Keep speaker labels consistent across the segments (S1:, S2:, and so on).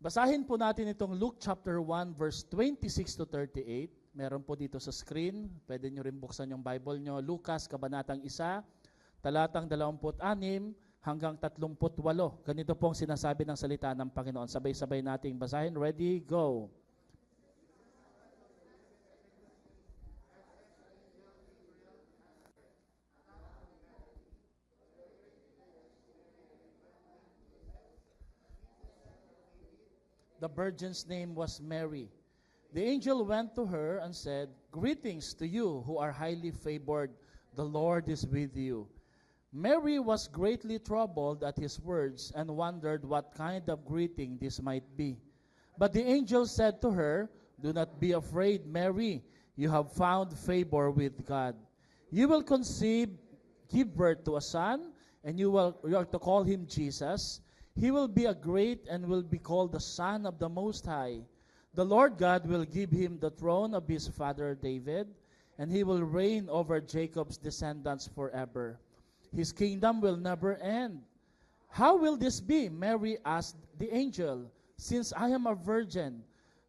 S1: Basahin po natin itong Luke chapter 1 verse 26 to 38. Meron po dito sa screen. Pwede nyo rin buksan yung Bible nyo. Lucas, kabanatang 1, talatang 26 hanggang 38. Ganito pong sinasabi ng salita ng Panginoon. Sabay-sabay nating basahin. Ready? Go! The virgin's name was Mary. The angel went to her and said, "Greetings to you who are highly favored. The Lord is with you." Mary was greatly troubled at his words and wondered what kind of greeting this might be. But the angel said to her, "Do not be afraid, Mary. You have found favor with God. You will conceive, give birth to a son, and you are to call him Jesus. He will be a great and will be called the Son of the Most High. The Lord God will give him the throne of his father David, and he will reign over Jacob's descendants forever. His kingdom will never end." "How will this be?" Mary asked the angel, "since I am a virgin."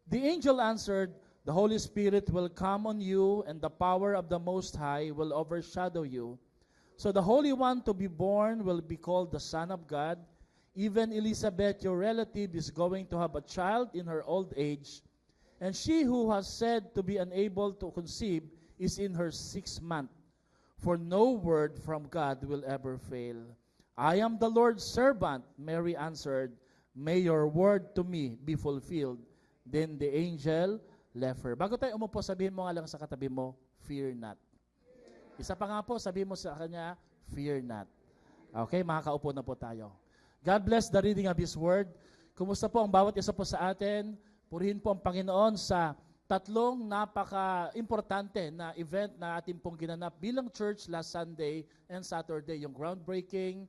S1: The angel answered, "The Holy Spirit will come on you, and the power of the Most High will overshadow you. So the Holy One to be born will be called the Son of God. Even Elizabeth, your relative, is going to have a child in her old age, and she who was said to be unable to conceive is in her 6th month. For no word from God will ever fail. I am the Lord's servant," Mary answered. "May your word to me be fulfilled." Then the angel left her. Bago tayo umupo, sabihin mo nga lang sa katabi mo, "Fear not." Isa pa nga po, sabihin mo sa kanya, "Fear not." Okay, makakaupo na po tayo. God bless the reading of His Word. Kumusta po ang bawat isa po sa atin? Purihin po ang Panginoon sa tatlong napaka-importante na event na ating pong ginanap bilang church last Sunday and Saturday. Yung groundbreaking,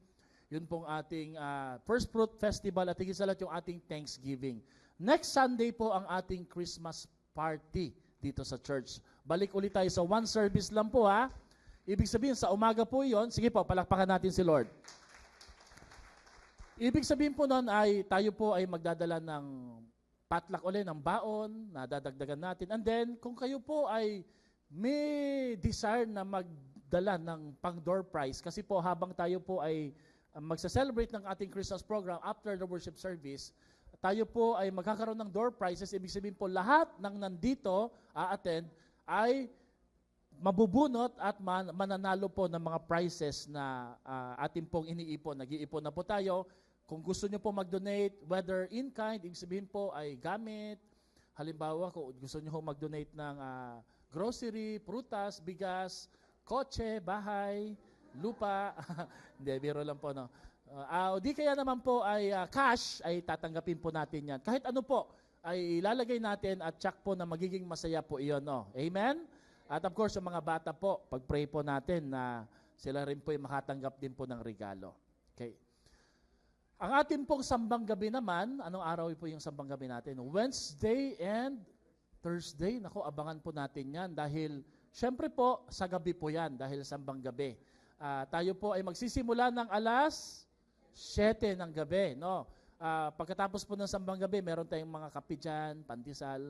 S1: yun pong ating First Fruit Festival at higit sa lahat yung ating Thanksgiving. Next Sunday po ang ating Christmas party dito sa church. Balik ulit tayo sa one service lang po ha. Ibig sabihin sa umaga po yon. Sige po, palakpakan natin si Lord. Ibig sabihin po noon ay tayo po ay magdadala ng potluck ulit, ng baon na dadagdagan natin. And then, kung kayo po ay may desire na magdala ng pang-door prize, kasi po habang tayo po ay magsa-celebrate ng ating Christmas program after the worship service, tayo po ay magkakaroon ng door prizes. Ibig sabihin po lahat ng nandito a-attend ay mabubunot at mananalo po ng mga prizes na ating pong iniipon. Nag-iipon na po tayo. Kung gusto nyo po mag-donate, whether in kind, ibig sabihin po ay gamit. Halimbawa, kung gusto nyo po mag-donate ng grocery, prutas, bigas, kotse, bahay, lupa. Hindi, biro lang po. No? O di kaya naman po ay cash, ay tatanggapin po natin yan. Kahit ano po, ay ilalagay natin at check po na magiging masaya po iyon. No? Amen? At of course, yung mga bata po, pag-pray po natin na sila rin po ay makatanggap din po ng regalo. Okay. Ang ating pong sambang gabi naman, anong araw po yung sambang gabi natin? Wednesday and Thursday. Naku, abangan po natin yan dahil, syempre po, sa gabi po yan dahil sambang gabi. Tayo po ay magsisimula ng alas 7 ng gabi. No? Pagkatapos po ng sambang gabi, meron tayong mga kape dyan, pandesal.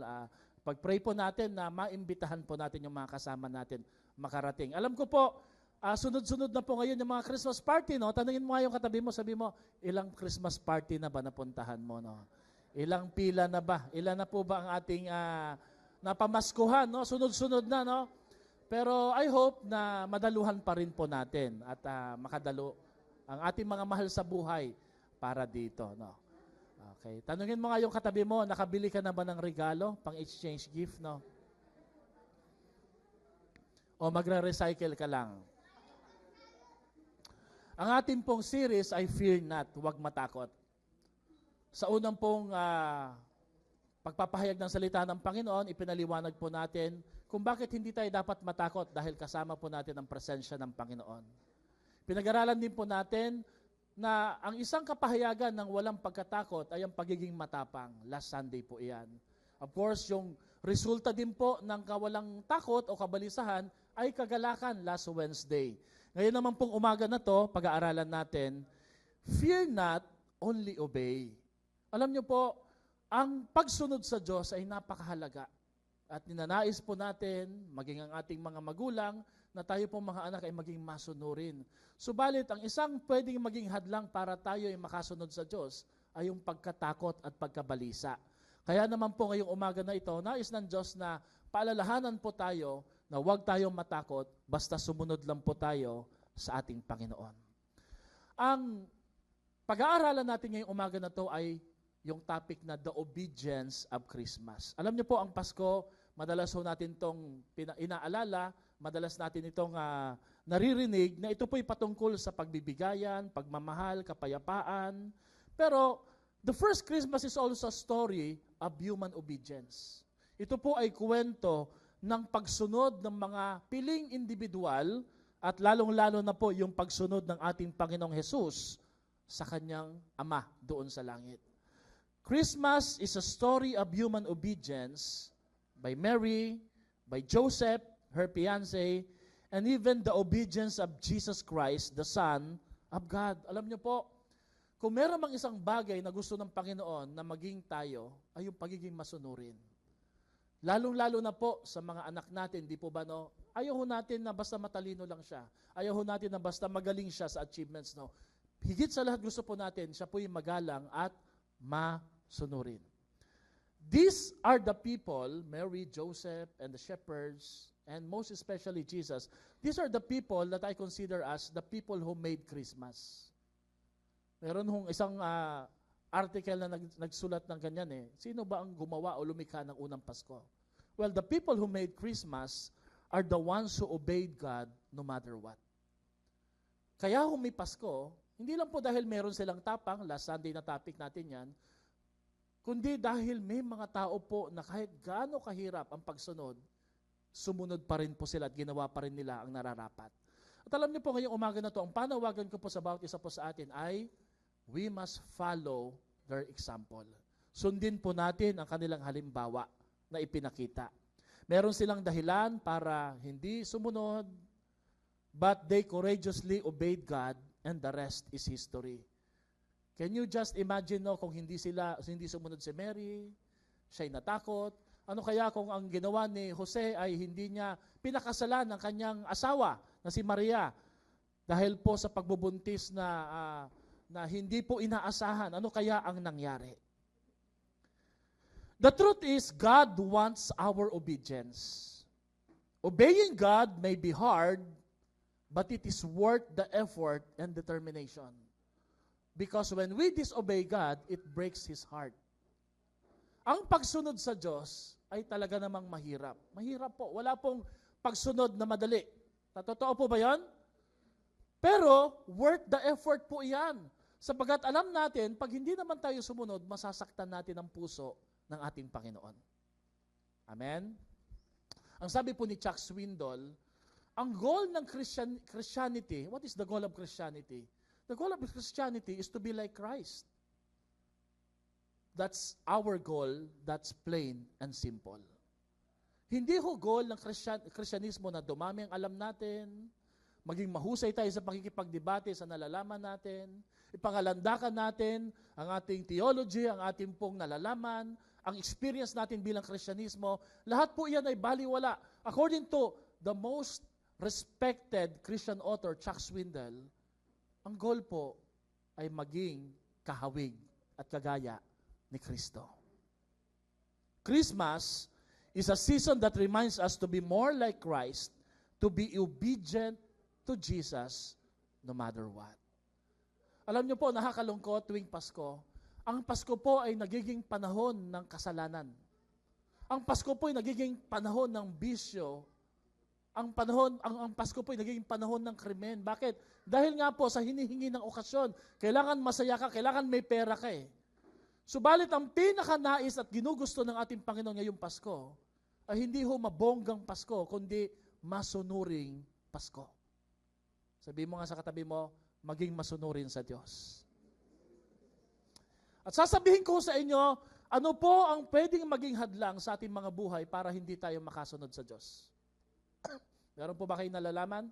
S1: Pag-pray po natin na maimbitahan po natin yung mga kasama natin makarating. Alam ko po, sunod-sunod na po ngayon yung mga Christmas party, no? Tanungin mo nga yung katabi mo, sabi mo, ilang Christmas party na ba napuntahan mo, no? Ilang pila na ba? Ilan na po ba ang ating napamaskuhan, no? Sunod-sunod na, no? Pero I hope na madaluhan pa rin po natin at makadalo ang ating mga mahal sa buhay para dito, no? Okay. Tanungin mo nga yung katabi mo, nakabili ka na ba ng regalo, pang-exchange gift, no? O magre-recycle ka lang? Ang ating pong series ay Fear Not, huwag matakot. Sa unang pong pagpapahayag ng salita ng Panginoon, ipinaliwanag po natin kung bakit hindi tayo dapat matakot dahil kasama po natin ang presensya ng Panginoon. Pinag-aralan din po natin na ang isang kapahayagan ng walang pagkatakot ay ang pagiging matapang. Last Sunday po iyan. Of course, yung resulta din po ng kawalang takot o kabalisahan ay kagalakan last Wednesday. Ngayon naman pong umaga na to, pag-aaralan natin, fear not, only obey. Alam nyo po, Ang pagsunod sa Diyos ay napakahalaga. At ninanais po natin, maging ang ating mga magulang, na tayo po mga anak ay maging masunurin. Subalit, ang isang pwedeng maging hadlang para tayo ay makasunod sa Diyos ay yung pagkatakot at pagkabalisa. Kaya naman po ngayong umaga na ito, nais ng Diyos na paalalahanan po tayo na huwag tayong matakot, basta sumunod lang po tayo sa ating Panginoon. Ang pag-aaralan natin ngayong umaga na ito ay yung topic na the obedience of Christmas. Alam niyo po, ang Pasko, madalas ho natin itong inaalala, madalas natin itong naririnig na ito po'y patungkol sa pagbibigayan, pagmamahal, kapayapaan. Pero the first Christmas is also a story of human obedience. Ito po ay kwento ng pagsunod ng mga piling individual at lalong-lalo na po yung pagsunod ng ating Panginoong Hesus sa kanyang Ama doon sa langit. Christmas is a story of human obedience by Mary, by Joseph, her fiancé, and even the obedience of Jesus Christ, the Son of God. Alam niyo po, kung meron mang isang bagay na gusto ng Panginoon na maging tayo, ay yung pagiging masunurin. Lalong-lalo na po sa mga anak natin, di po ba no? Ayaw natin na basta matalino lang siya. Ayaw natin na basta magaling siya sa achievements, no? Higit sa lahat gusto po natin, siya po yung magalang at masunurin. These are the people, Mary, Joseph, and the shepherds, and most especially Jesus. These are the people that I consider as the people who made Christmas. Meron hong isang article na nagsulat ng ganyan eh. Sino ba ang gumawa o lumikha ng unang Pasko? Well, the people who made Christmas are the ones who obeyed God no matter what. Kaya may Pasko, hindi lang po dahil meron silang tapang, last Sunday na topic natin yan, kundi dahil may mga tao po na kahit gaano kahirap ang pagsunod, sumunod pa rin po sila at ginawa pa rin nila ang nararapat. At alam niyo po ngayong umaga na to, ang panawagan ko po sa bawat isa po sa atin ay, we must follow their example. Sundin po natin ang kanilang halimbawa na ipinakita. Meron silang dahilan para hindi sumunod, but they courageously obeyed God and the rest is history. Can you just imagine kung hindi sumunod si Mary, siya'y natakot. Ano kaya kung ang ginawa ni Jose ay hindi niya pinakasalan ng kanyang asawa na si Maria dahil po sa pagbubuntis na hindi po inaasahan? Ano kaya ang nangyari? The truth is, God wants our obedience. Obeying God may be hard, but it is worth the effort and determination. Because when we disobey God, it breaks His heart. Ang pagsunod sa Diyos ay talaga namang mahirap. Mahirap po. Wala pong pagsunod na madali. Totoo po ba yan? Pero, worth the effort po yan. Sapagat alam natin, pag hindi naman tayo sumunod, masasaktan natin ang puso ng ating Panginoon. Amen? Ang sabi po ni Chuck Swindoll, ang goal ng Christianity, what is the goal of Christianity? The goal of Christianity is to be like Christ. That's our goal, that's plain and simple. Hindi ho goal ng Kristyanismo na dumami ang alam natin, maging mahusay tayo sa pakikipagdebate sa nalalaman natin, ipangalandakan natin ang ating theology, ang ating pong nalalaman, ang experience natin bilang Kristyanismo, lahat po yan ay baliwala. According to the most respected Christian author, Chuck Swindoll, ang goal po ay maging kahawig at kagaya ni Kristo. Christmas is a season that reminds us to be more like Christ, to be obedient to Jesus no matter what. Alam niyo po, nakakalungkot tuwing Pasko, ang Pasko po ay nagiging panahon ng kasalanan. Ang Pasko po ay nagiging panahon ng bisyo. Ang Pasko po ay nagiging panahon ng krimen. Bakit? Dahil nga po sa hinihingi ng okasyon, kailangan masaya ka, kailangan may pera ka eh. Subalit ang pinakanais at ginugusto ng ating Panginoon ngayong Pasko ay hindi ho mabonggang Pasko, kundi masunuring Pasko. Sabi mo nga sa katabi mo, maging masunurin sa Diyos. At sasabihin ko sa inyo, ano po ang pwedeng maging hadlang sa ating mga buhay para hindi tayo makasunod sa Diyos? Meron po ba kayong nalalaman?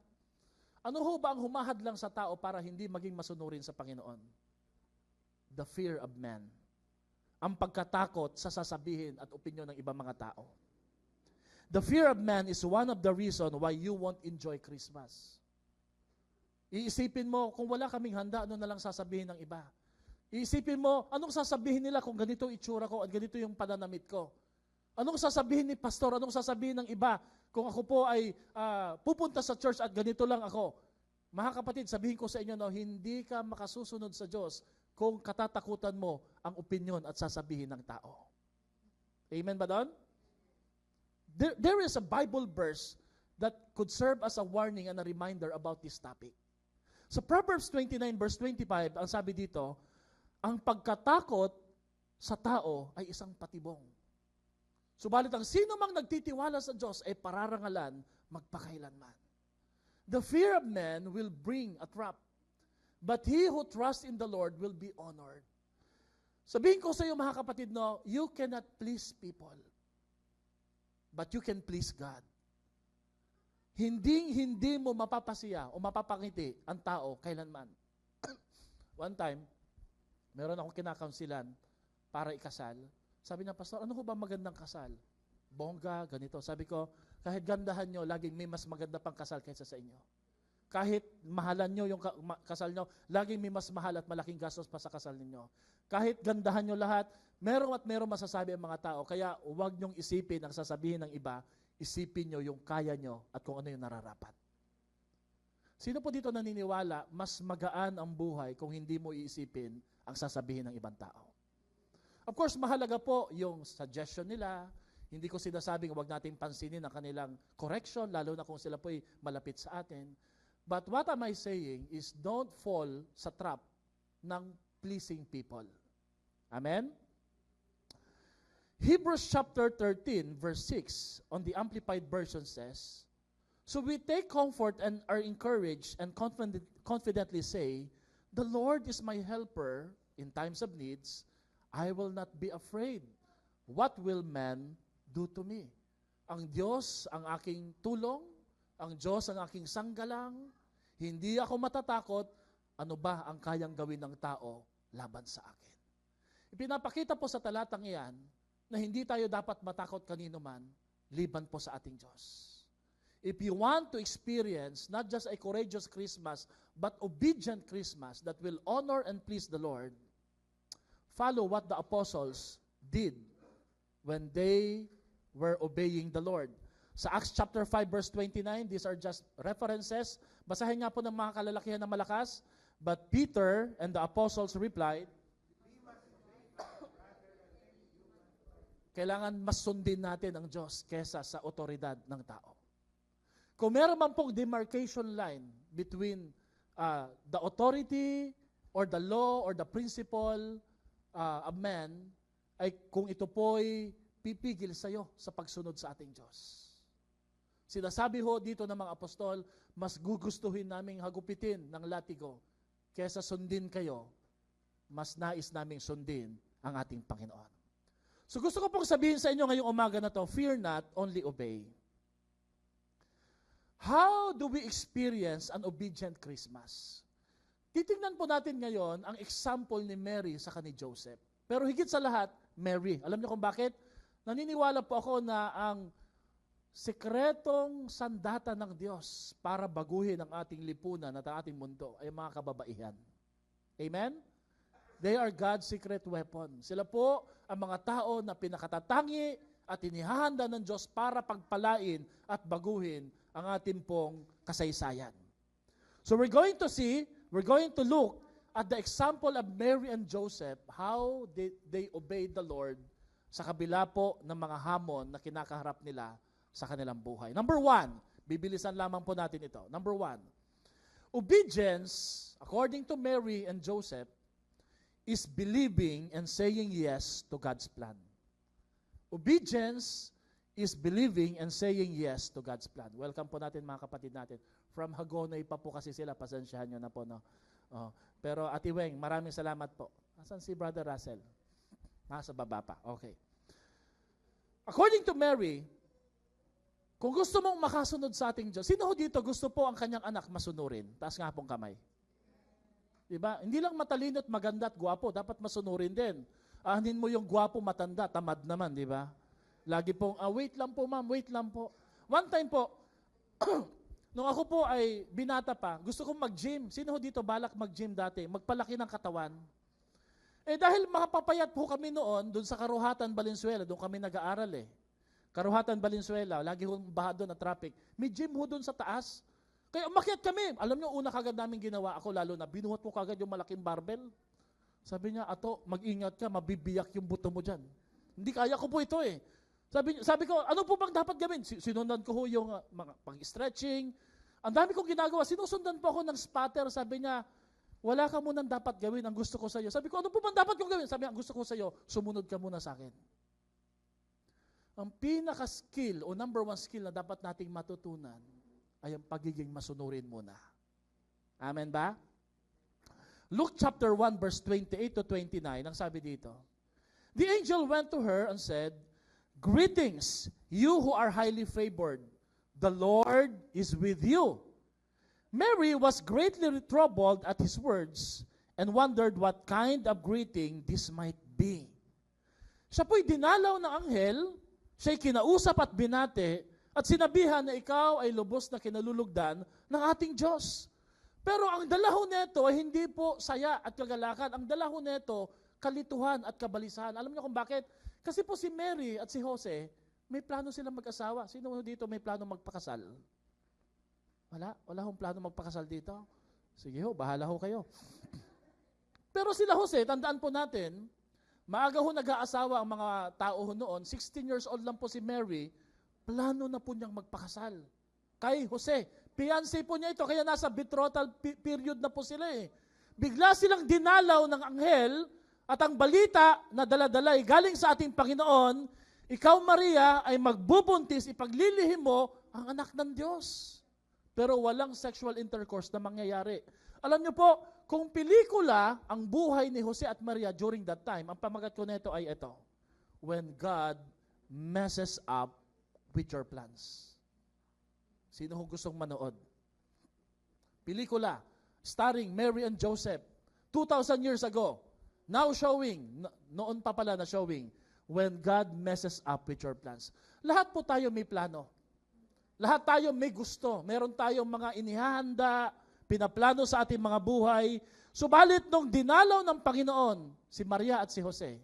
S1: Ano ho ba ang humahadlang sa tao para hindi maging masunurin sa Panginoon? The fear of man. ang pagkatakot sa sasabihin at opinyon ng ibang mga tao. The fear of man is one of the reasons why you won't enjoy Christmas. Iisipin mo, kung wala kaming handa, ano na lang sasabihin ng iba? Iisipin mo, anong sasabihin nila kung ganito itsura ko at ganito yung pananamit ko? Anong sasabihin ni pastor? Anong sasabihin ng iba kung ako po ay pupunta sa church at ganito lang ako? Mga kapatid, sabihin ko sa inyo, no, hindi ka makasusunod sa Diyos kung katatakutan mo ang opinyon at sasabihin ng tao. Amen ba doon? There is a Bible verse that could serve as a warning and a reminder about this topic. Sa Proverbs 29 verse 25, ang sabi dito, ang pagkatakot sa tao ay isang patibong. Subalit ang sino mang nagtitiwala sa Diyos ay pararangalan magpakailanman. The fear of man will bring a trap, but he who trusts in the Lord will be honored. Sabihin ko sa iyo mga kapatid, no, you cannot please people, but you can please God. Hindi mo mapapasiya o mapapangiti ang tao kailanman. One time, meron akong kinakaunsilan para ikasal. Sabi niya, pastor, ano ko ba magandang kasal? Bongga, ganito. Sabi ko, kahit gandahan nyo, laging may mas maganda pang kasal kaysa sa inyo. Kahit mahalan nyo yung kasal nyo, laging may mas mahal at malaking gastos pa sa kasal ninyo. Kahit gandahan nyo lahat, meron masasabi ang mga tao. Kaya huwag nyong isipin ang sasabihin ng iba, isipin nyo yung kaya nyo at kung ano yung nararapat. Sino po dito naniniwala, mas magaan ang buhay kung hindi mo iisipin ang sasabihin ng ibang tao? Of course, mahalaga po yung suggestion nila. Hindi ko sinasabing huwag natin pansinin ang kanilang correction, lalo na kung sila po'y malapit sa atin. But what am I saying is don't fall sa trap ng pleasing people. Amen? Hebrews chapter 13, verse 6, on the Amplified Version says, so we take comfort and are encouraged and confidently say, the Lord is my helper in times of needs. I will not be afraid. What will man do to me? Ang Diyos ang aking tulong, ang Diyos ang aking sanggalang, hindi ako matatakot, ano ba ang kayang gawin ng tao laban sa akin? Ipinapakita po sa talatang iyan na hindi tayo dapat matakot kanino man, liban po sa ating Diyos. If you want to experience not just a courageous Christmas, but obedient Christmas that will honor and please the Lord, follow what the apostles did when they were obeying the Lord. Sa Acts chapter 5 verse 29, these are just references. Basahin nga po ng mga kalalakihan na malakas. But Peter and the apostles replied, kailangan mas sundin natin ang Diyos kesa sa otoridad ng tao. Kung meron man pong demarcation line between the authority or the law or the principle of man, ay kung ito po'y pipigil sa iyo sa pagsunod sa ating Diyos. Sinasabi ho dito ng mga apostol, mas gugustuhin naming hagupitin ng latigo kesa sundin kayo, mas nais naming sundin ang ating Panginoon. So gusto ko pong sabihin sa inyo ngayong umaga na to, fear not, only obey. How do we experience an obedient Christmas? Titingnan po natin ngayon ang example ni Mary sa ni Joseph. Pero higit sa lahat, Mary. Alam niyo kung bakit? Naniniwala po ako na ang sekretong sandata ng Diyos para baguhin ang ating lipunan at ang ating mundo ay mga kababaihan. Amen? They are God's secret weapon. Sila po ang mga tao na pinakatatangi at inihahanda ng Diyos para pagpalain at baguhin ang ating pong kasaysayan. So we're going to look at the example of Mary and Joseph, how they obeyed the Lord sa kabila po ng mga hamon na kinakaharap nila sa kanilang buhay. Number 1, bibilisan lamang po natin ito. Number 1, obedience, according to Mary and Joseph, is believing and saying yes to God's plan. Obedience is believing and saying yes to God's plan. Welcome po natin mga kapatid natin. From Hagonoy pa po kasi sila, pasensyahan nyo na po. No? Pero Ate Weng, maraming salamat po. Nasaan si Brother Russell? Nasa baba pa. Okay. According to Mary, kung gusto mong makasunod sa ating Diyos, sino ho dito gusto po ang kanyang anak masunurin? Taas nga pong kamay. Diba? Hindi lang matalino at maganda at gwapo, dapat masunurin din. Aanin mo yung gwapo matanda, tamad naman, di ba? Lagi pong, wait lang po ma'am, wait lang po. One time po, nung ako po ay binata pa, gusto kong mag-gym. Sino ho dito balak mag-gym dati? Magpalaki ng katawan. Dahil makapapayat po kami noon, doon sa Karuhatan, Valenzuela, doon kami nag-aaral Karuhatan, Valenzuela, lagi hong baha doon na traffic. May gym ho doon sa taas. Kaya umakyat kami. Alam niyo, una kagad namin ginawa, ako lalo na, binuhat ko kagad yung malaking barbell. Sabi niya, Ato, mag-ingat ka, mabibiyak yung buto mo dyan. Hindi kaya ko po ito Sabi ko, ano po bang dapat gawin? Sinundan ko ho yung mga pag-stretching. Ang dami kong ginagawa. Sinusundan po ako ng spotter. Sabi niya, wala ka munang dapat gawin. Ang gusto ko sa iyo. Sabi ko, ano po bang dapat kong gawin? Sabi niya, ang gusto ko sa iyo, sumunod ka muna sa akin. Ang pinaka-skill o number one skill na dapat nating matutunan ay ang pagiging masunurin muna. Amen ba? Luke chapter 1 verse 28 to 29, ang sabi dito, the angel went to her and said, greetings, you who are highly favored. The Lord is with you. Mary was greatly troubled at his words and wondered what kind of greeting this might be. Siya po'y dinalaw ng anghel, siya'y kinausap at binate, at sinabihan na ikaw ay lubos na kinalulugdan ng ating Diyos. Pero ang dalaho neto ay hindi po saya at kagalakan. Ang dalaho neto, kalituhan at kabalisahan. Alam niyo kung bakit? Kasi po si Mary at si Jose, may plano silang mag-asawa. Sino dito may plano magpakasal? Wala? Wala hong plano magpakasal dito? Sige ho, bahala ho kayo. Pero sila Jose, tandaan po natin, maaga ho nag-aasawa ang mga tao ho noon, 16 years old lang po si Mary, plano na po niyang magpakasal. Kay Jose, fiancé po niya ito, kaya nasa betrothal period na po sila Bigla silang dinalaw ng anghel at ang balita na daladalay galing sa ating Panginoon, ikaw Maria ay magbubuntis, ipaglilihim mo ang anak ng Diyos. Pero walang sexual intercourse na mangyayari. Alam niyo po, kung pelikula ang buhay ni Jose at Maria during that time, ang pamagat ko nito ay ito, when God messes up with your plans. Sino ho gustong manood? Pelikula, starring Mary and Joseph, 2,000 years ago. Now showing, noon pa pala na showing, when God messes up with your plans. Lahat po tayo may plano. Lahat tayo may gusto. Meron tayong mga inihahanda, pinaplano sa ating mga buhay. Subalit nung dinalaw ng Panginoon, si Maria at si Jose,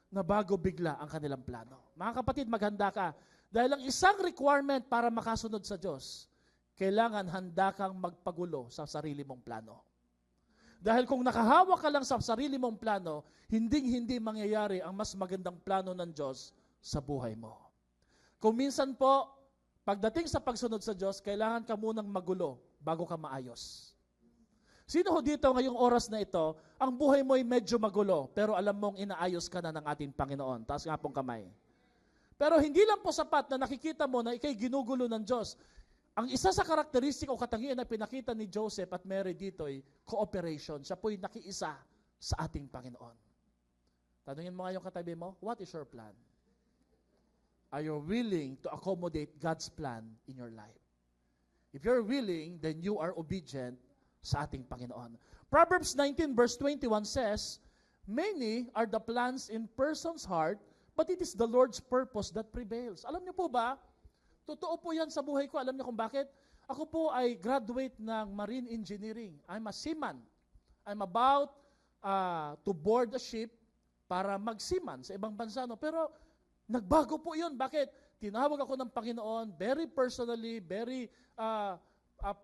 S1: nabago bigla ang kanilang plano. Mga kapatid, maghanda ka. Dahil ang isang requirement para makasunod sa Diyos, kailangan handa kang magpagulo sa sarili mong plano. Dahil kung nakahawak ka lang sa sarili mong plano, hindi mangyayari ang mas magandang plano ng Diyos sa buhay mo. Kung minsan po, pagdating sa pagsunod sa Diyos, kailangan ka munang magulo bago ka maayos. Sino ho dito ngayong oras na ito, ang buhay mo ay medyo magulo, pero alam mong inaayos ka na ng ating Panginoon. Taas nga pong kamay. Pero hindi lang po sapat na nakikita mo na ikay ginugulo ng Diyos. Ang isa sa karakteristik o katangian na pinakita ni Joseph at Mary dito ay cooperation. Siya po'y nakiisa sa ating Panginoon. Tanungin mo nga yung katabi mo, what is your plan? Are you willing to accommodate God's plan in your life? If you're willing, then you are obedient sa ating Panginoon. Proverbs 19 verse 21 says, many are the plans in person's heart, but it is the Lord's purpose that prevails. Alam niyo po ba, totoo po yan sa buhay ko. Alam niyo kung bakit? Ako po ay graduate ng marine engineering. I'm a seaman. I'm about to board a ship para mag-seaman sa ibang bansa. No? Pero nagbago po yun. Bakit? Tinawag ako ng Panginoon, very personally, very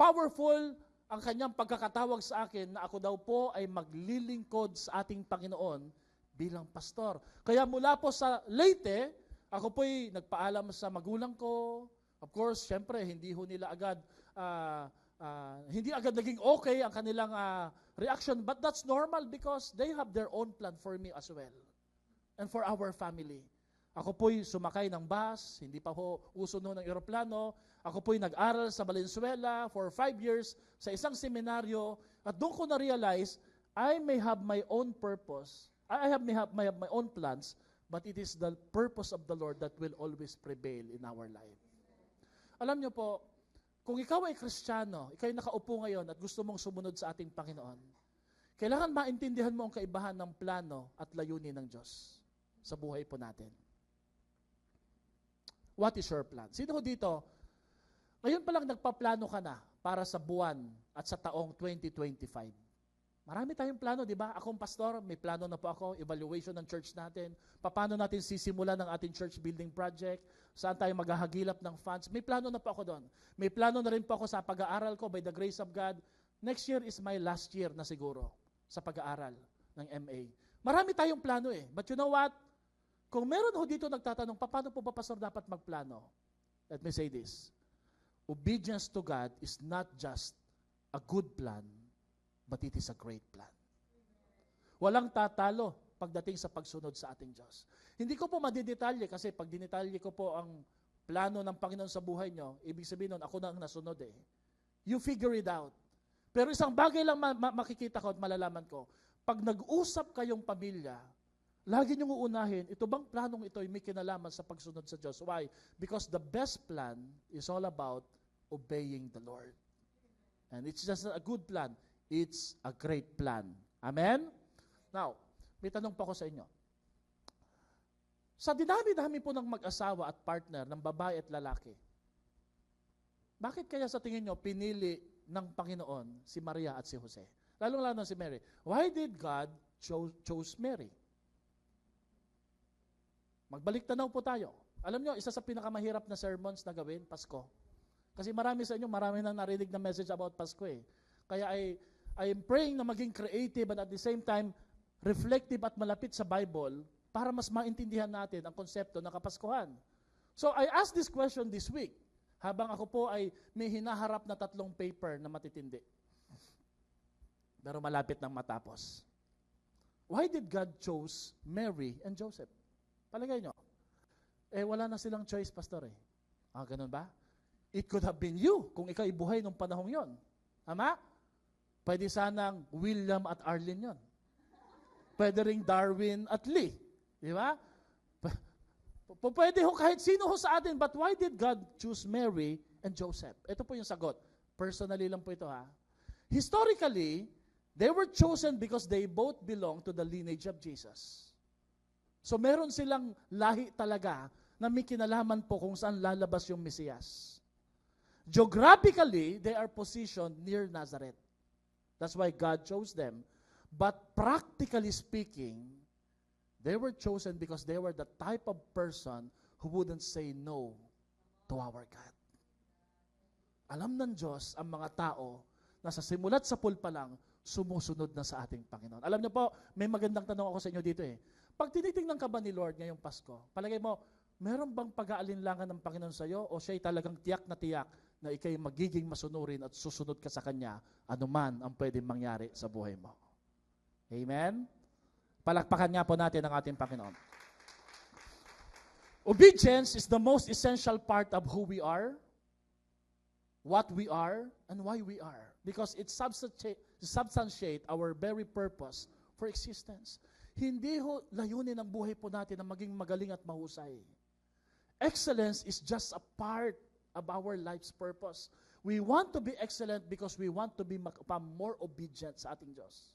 S1: powerful ang kanyang pagkakatawag sa akin na ako daw po ay maglilingkod sa ating Panginoon bilang pastor. Kaya mula po sa Leyte, ako po'y nagpaalam sa magulang ko. Of course, syempre, hindi nila agad naging okay ang kanilang reaction. But that's normal because they have their own plan for me as well. And for our family. Ako po'y sumakay ng bus, hindi pa ho uso noon ng eroplano. Ako po'y nag-aral sa Valenzuela for 5 years sa isang seminaryo. At doon ko na-realize, I may have my own purpose. I may have my own plans, but it is the purpose of the Lord that will always prevail in our life. Alam niyo po, kung ikaw ay Kristiyano, ikaw ay nakaupo ngayon at gusto mong sumunod sa ating Panginoon, kailangan maintindihan mo ang kaibahan ng plano at layunin ng Diyos. sa buhay po natin. What is your plan? Sino ho dito, ngayon pa lang nagpaplano ka na para sa buwan at sa taong 2025? Marami tayong plano, di ba? Akong pastor, may plano na po ako, evaluation ng church natin, paano natin sisimulan ng ating church building project, saan tayo maghahagilap ng funds. May plano na po ako doon. May plano na rin po ako sa pag-aaral ko by the grace of God. Next year is my last year na siguro sa pag-aaral ng MA. Marami tayong plano eh. But you know what? Kung meron ho dito nagtatanong, paano po ba pastor dapat magplano? Let me say this. Obedience to God is not just a good plan, but it is a great plan. Walang tatalo pagdating sa pagsunod sa ating Diyos. Hindi ko po madidetalye kasi pag dinetalye ko po ang plano ng Panginoon sa buhay nyo, ibig sabihin nun, ako na ang nasunod eh. You figure it out. Pero isang bagay lang makikita ko at malalaman ko, pag nag-usap kayong pamilya, lagi niyong uunahin, ito bang planong ito ay may kinalaman sa pagsunod sa Diyos? Why? Because the best plan is all about obeying the Lord. And it's just a good plan. It's a great plan. Amen? Now, may tanong pa ako sa inyo. Sa dinami-dami po ng mag-asawa at partner ng babae at lalaki, bakit kaya sa tingin nyo pinili ng Panginoon si Maria at si Jose? Lalong-lalo si Mary. Why did God chose Mary? Magbalik tanaw po tayo. Alam nyo, isa sa pinakamahirap na sermons na gawin, Pasko. Kasi marami sa inyo, marami nang narinig na message about Pasko eh. Kaya I am praying na maging creative and at the same time, reflective at malapit sa Bible para mas maintindihan natin ang konsepto ng Kapaskuhan. So I asked this question this week habang ako po ay may hinaharap na 3 paper na matitindi. Pero malapit nang matapos. Why did God chose Mary and Joseph? Palagay nyo. Wala na silang choice, pastor eh. Ganun ba? It could have been you kung ikaw ibuhay nung panahong yon. Tama? Pwede sanang William at Arlene yon. Pwede ring Darwin at Lee. Di ba? Pwede ho kahit sino ho sa atin, but why did God choose Mary and Joseph? Ito po yung sagot. Personally lang po ito ha. Historically, they were chosen because they both belong to the lineage of Jesus. So meron silang lahi talaga na may kinalaman po kung saan lalabas yung Mesiyas. Geographically, they are positioned near Nazareth. That's why God chose them. But practically speaking, they were chosen because they were the type of person who wouldn't say no to our God. Alam ng Diyos ang mga tao na sa simulat sa pulpa lang, sumusunod na sa ating Panginoon. Alam niyo po, may magandang tanong ako sa inyo dito eh. Pag tinitingnan ka ba ni Lord ngayong Pasko, palagay mo, meron bang pag-aalinlangan ng Panginoon sa iyo o siya'y talagang tiyak na ikay magiging masunurin at susunod ka sa Kanya, anuman ang pwedeng mangyari sa buhay mo? Amen? Palakpakan nga po natin ang ating Panginoon. Obedience is the most essential part of who we are, what we are, and why we are. Because it substantiate our very purpose for existence. Hindi ho layunin ang buhay po natin na maging magaling at mahusay. Excellence is just a part of our life's purpose. We want to be excellent because we want to be more obedient sa ating Diyos.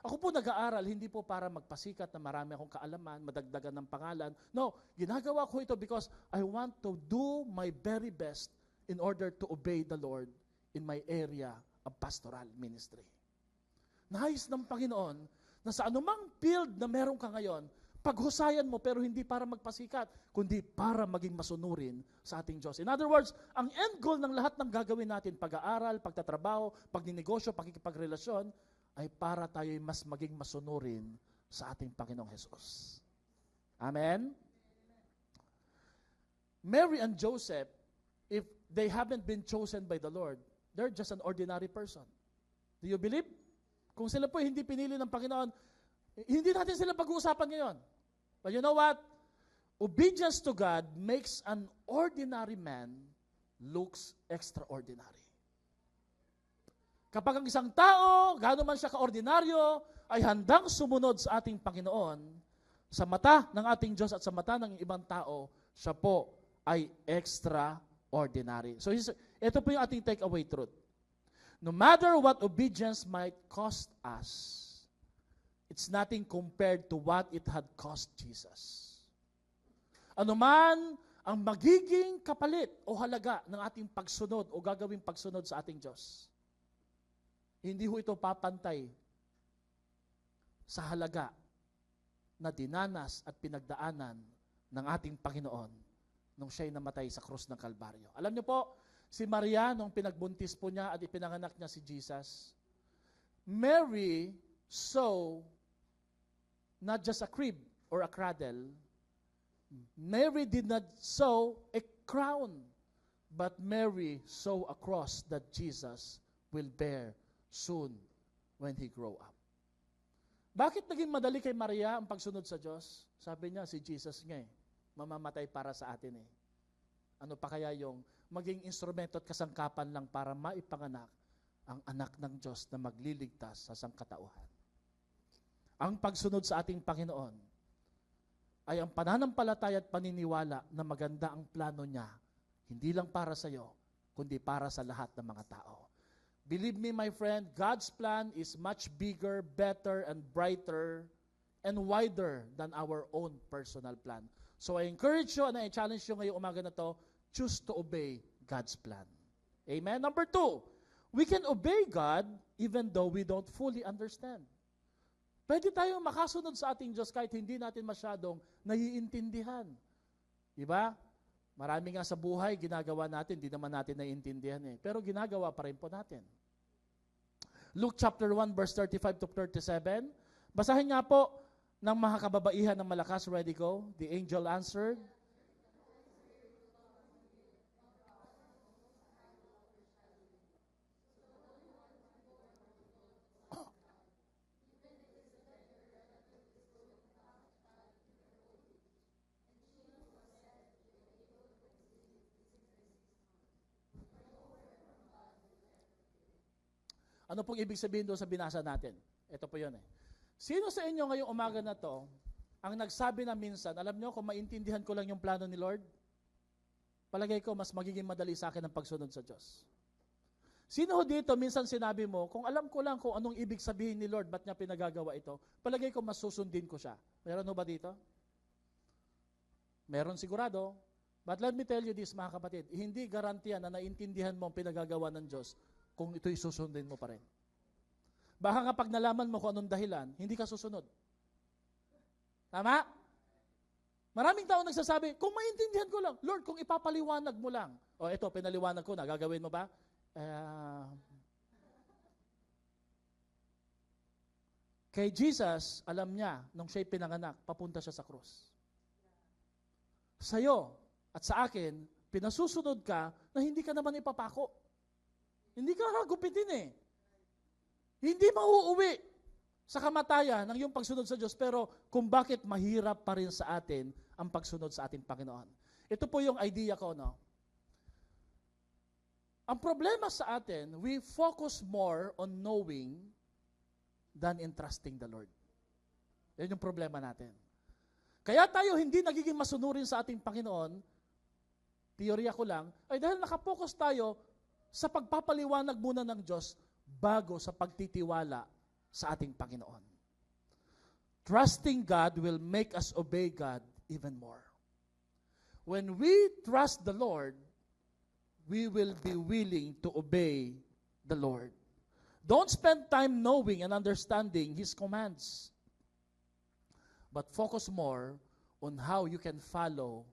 S1: Ako po nag-aaral, hindi po para magpasikat na marami akong kaalaman, madagdagan ng pangalan. No, ginagawa ko ito because I want to do my very best in order to obey the Lord in my area of pastoral ministry. Nais ng Panginoon na sa anumang field na meron ka ngayon, paghusayan mo pero hindi para magpasikat, kundi para maging masunurin sa ating Diyos. In other words, ang end goal ng lahat ng gagawin natin, pag-aaral, pagtatrabaho, pagninegosyo, pakikipagrelasyon, ay para tayo mas maging masunurin sa ating Panginoong Hesus. Amen? Mary and Joseph, if they haven't been chosen by the Lord, they're just an ordinary person. Do you believe? Kung sila po hindi pinili ng Panginoon, hindi natin sila pag-uusapan ngayon. But you know what? Obedience to God makes an ordinary man looks extraordinary. Kapag ang isang tao, gaano man siya kaordinaryo, ay handang sumunod sa ating Panginoon, sa mata ng ating Diyos at sa mata ng ibang tao, siya po ay extraordinary. So ito po yung ating takeaway truth. No matter what obedience might cost us, it's nothing compared to what it had cost Jesus. Ano man ang magiging kapalit o halaga ng ating pagsunod o gagawing pagsunod sa ating Diyos, hindi ho ito papantay sa halaga na dinanas at pinagdaanan ng ating Panginoon nung siya'y namatay sa krus ng Kalbaryo. Alam niyo po, si Maria, nung pinagbuntis po niya at ipinanganak niya si Jesus, Mary saw not just a crib or a cradle. Mary did not sew a crown, but Mary saw a cross that Jesus will bear soon when He grow up. Bakit naging madali kay Maria ang pagsunod sa Diyos? Sabi niya, si Jesus nga mamamatay para sa atin eh. Ano pa kaya yung maging instrumento at kasangkapan lang para maipanganak ang anak ng Diyos na magliligtas sa sangkatauhan. Ang pagsunod sa ating Panginoon ay ang pananampalataya at paniniwala na maganda ang plano niya, hindi lang para sa iyo, kundi para sa lahat ng mga tao. Believe me, my friend, God's plan is much bigger, better, and brighter, and wider than our own personal plan. So I encourage you and I challenge you ngayong umaga na to, choose to obey God's plan. Amen? Number 2, we can obey God even though we don't fully understand. Pwede tayong makasunod sa ating Diyos kahit hindi natin masyadong naiintindihan. Diba? Marami nga sa buhay, ginagawa natin, di naman natin naiintindihan eh. Pero ginagawa pa rin po natin. Luke chapter 1, verse 35 to 37. Basahin nga po ng mga kababaihan ng malakas. Ready, go. The angel answered, ano pong ibig sabihin doon sa binasa natin? Ito po yun eh. Sino sa inyo ngayong umaga na to ang nagsabi na minsan, alam nyo, kung maintindihan ko lang yung plano ni Lord, palagay ko mas magiging madali sa akin ang pagsunod sa Diyos. Sino ho dito, minsan sinabi mo, kung alam ko lang kung anong ibig sabihin ni Lord, ba't niya pinagagawa ito, palagay ko mas susundin ko siya. Meron ho ba dito? Meron sigurado. But let me tell you this, mga kapatid, hindi garantiya na naintindihan mo ang pinagagawa ng Diyos kung ito'y susundin mo pa rin. Baka nga pag nalaman mo kung anong dahilan, hindi ka susunod. Tama? Maraming tao nagsasabi, kung maintindihan ko lang, Lord, kung ipapaliwanag mo lang, o ito, pinaliwanag ko na, gagawin mo ba? Kay Jesus, alam niya, nung siya'y pinanganak, papunta siya sa krus. Sa'yo at sa akin, pinasusunod ka na hindi ka naman ipapako. Hindi ka hagupitin eh. Hindi mauuwi sa kamatayan ng iyong pagsunod sa Diyos, pero kung bakit mahirap pa rin sa atin ang pagsunod sa ating Panginoon. Ito po yung idea ko, no? Ang problema sa atin, we focus more on knowing than in trusting the Lord. Yan yung problema natin. Kaya tayo hindi nagiging masunurin sa ating Panginoon, teorya ko lang, ay dahil nakapokus tayo sa pagpapaliwanag muna ng Diyos bago sa pagtitiwala sa ating Panginoon. Trusting God will make us obey God even more. When we trust the Lord, we will be willing to obey the Lord. Don't spend time knowing and understanding His commands, but focus more on how you can follow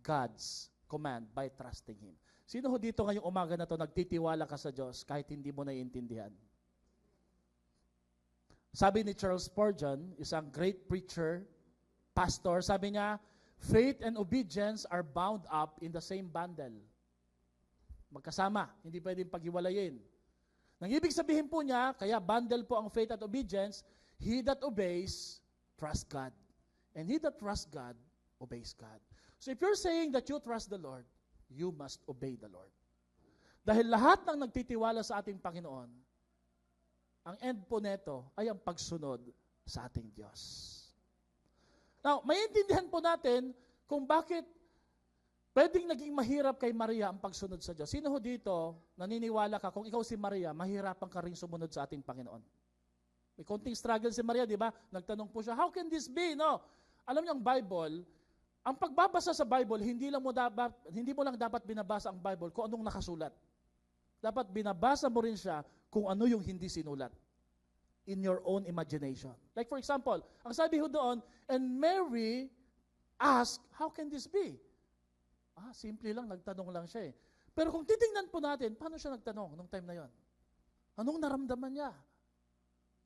S1: God's command by trusting Him. Sino ho dito ngayong umaga na to nagtitiwala ka sa Diyos kahit hindi mo naiintindihan? Sabi ni Charles Spurgeon, isang great preacher, pastor, sabi niya, faith and obedience are bound up in the same bundle. Magkasama, hindi pwedeng paghiwalayin. Nang ibig sabihin po niya, kaya bundle po ang faith at obedience, he that obeys, trust God. And he that trusts God, obeys God. So if you're saying that you trust the Lord, you must obey the Lord. Dahil lahat ng nagtitiwala sa ating Panginoon, ang end po neto ay ang pagsunod sa ating Diyos. Now, maintindihan po natin kung bakit pwedeng naging mahirap kay Maria ang pagsunod sa Diyos. Sino ho dito, naniniwala ka, kung ikaw si Maria, mahirapan ka rin sumunod sa ating Panginoon? May konting struggle si Maria, di ba? Nagtanong po siya, how can this be? No. Alam niyo ang Bible, ang pagbabasa sa Bible, hindi mo lang dapat binabasa ang Bible kung anong nakasulat. Dapat binabasa mo rin siya kung ano yung hindi sinulat. In your own imagination. Like for example, ang sabi ho doon, and Mary asked, how can this be? Simple lang, nagtanong lang siya eh. Pero kung titingnan po natin, paano siya nagtanong nung time na yon? Anong naramdaman niya?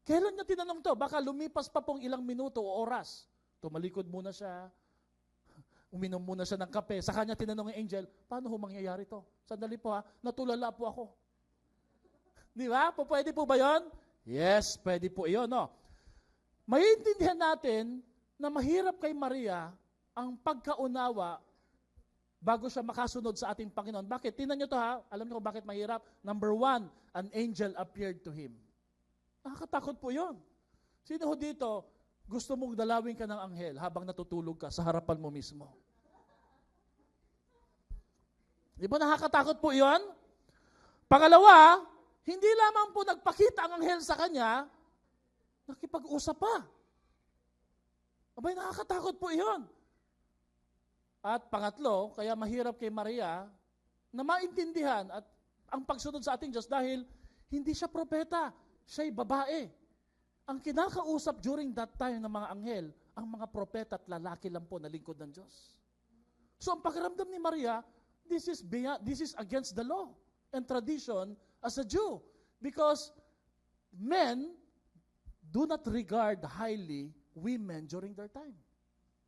S1: Kailan niya tinanong to? Baka lumipas pa pong ilang minuto o oras. Tumalikod muna siya, uminom muna siya ng kape. Sa kanya tinanong ng angel, paano ho mangyayari to? Sandali po natulala po ako. Di ba? Pwede po ba yon? Yes, pwede po iyon. No? Maiintindihan natin na mahirap kay Maria ang pagkaunawa bago siya makasunod sa ating Panginoon. Bakit? Tingnan niyo to Alam niyo kung bakit mahirap? Number 1, an angel appeared to him. Nakakatakot po yun. Sino ho dito, gusto mong dalawin ka ng anghel habang natutulog ka sa harapan mo mismo? Di ba nakakatakot po yun? Pangalawa, hindi lamang po nagpakita ang anghel sa kanya, nakipag-usap pa. Abay, nakakatakot po yun. At pangatlo, kaya mahirap kay Maria na maintindihan at ang pagsunod sa ating Diyos dahil hindi siya propeta. Siya'y babae. Ang kinakausap during that time ng mga anghel, ang mga propeta at lalaki lang po na lingkod ng Diyos. So ang pakiramdam ni Maria, this is against the law and tradition as a Jew. Because men do not regard highly women during their time.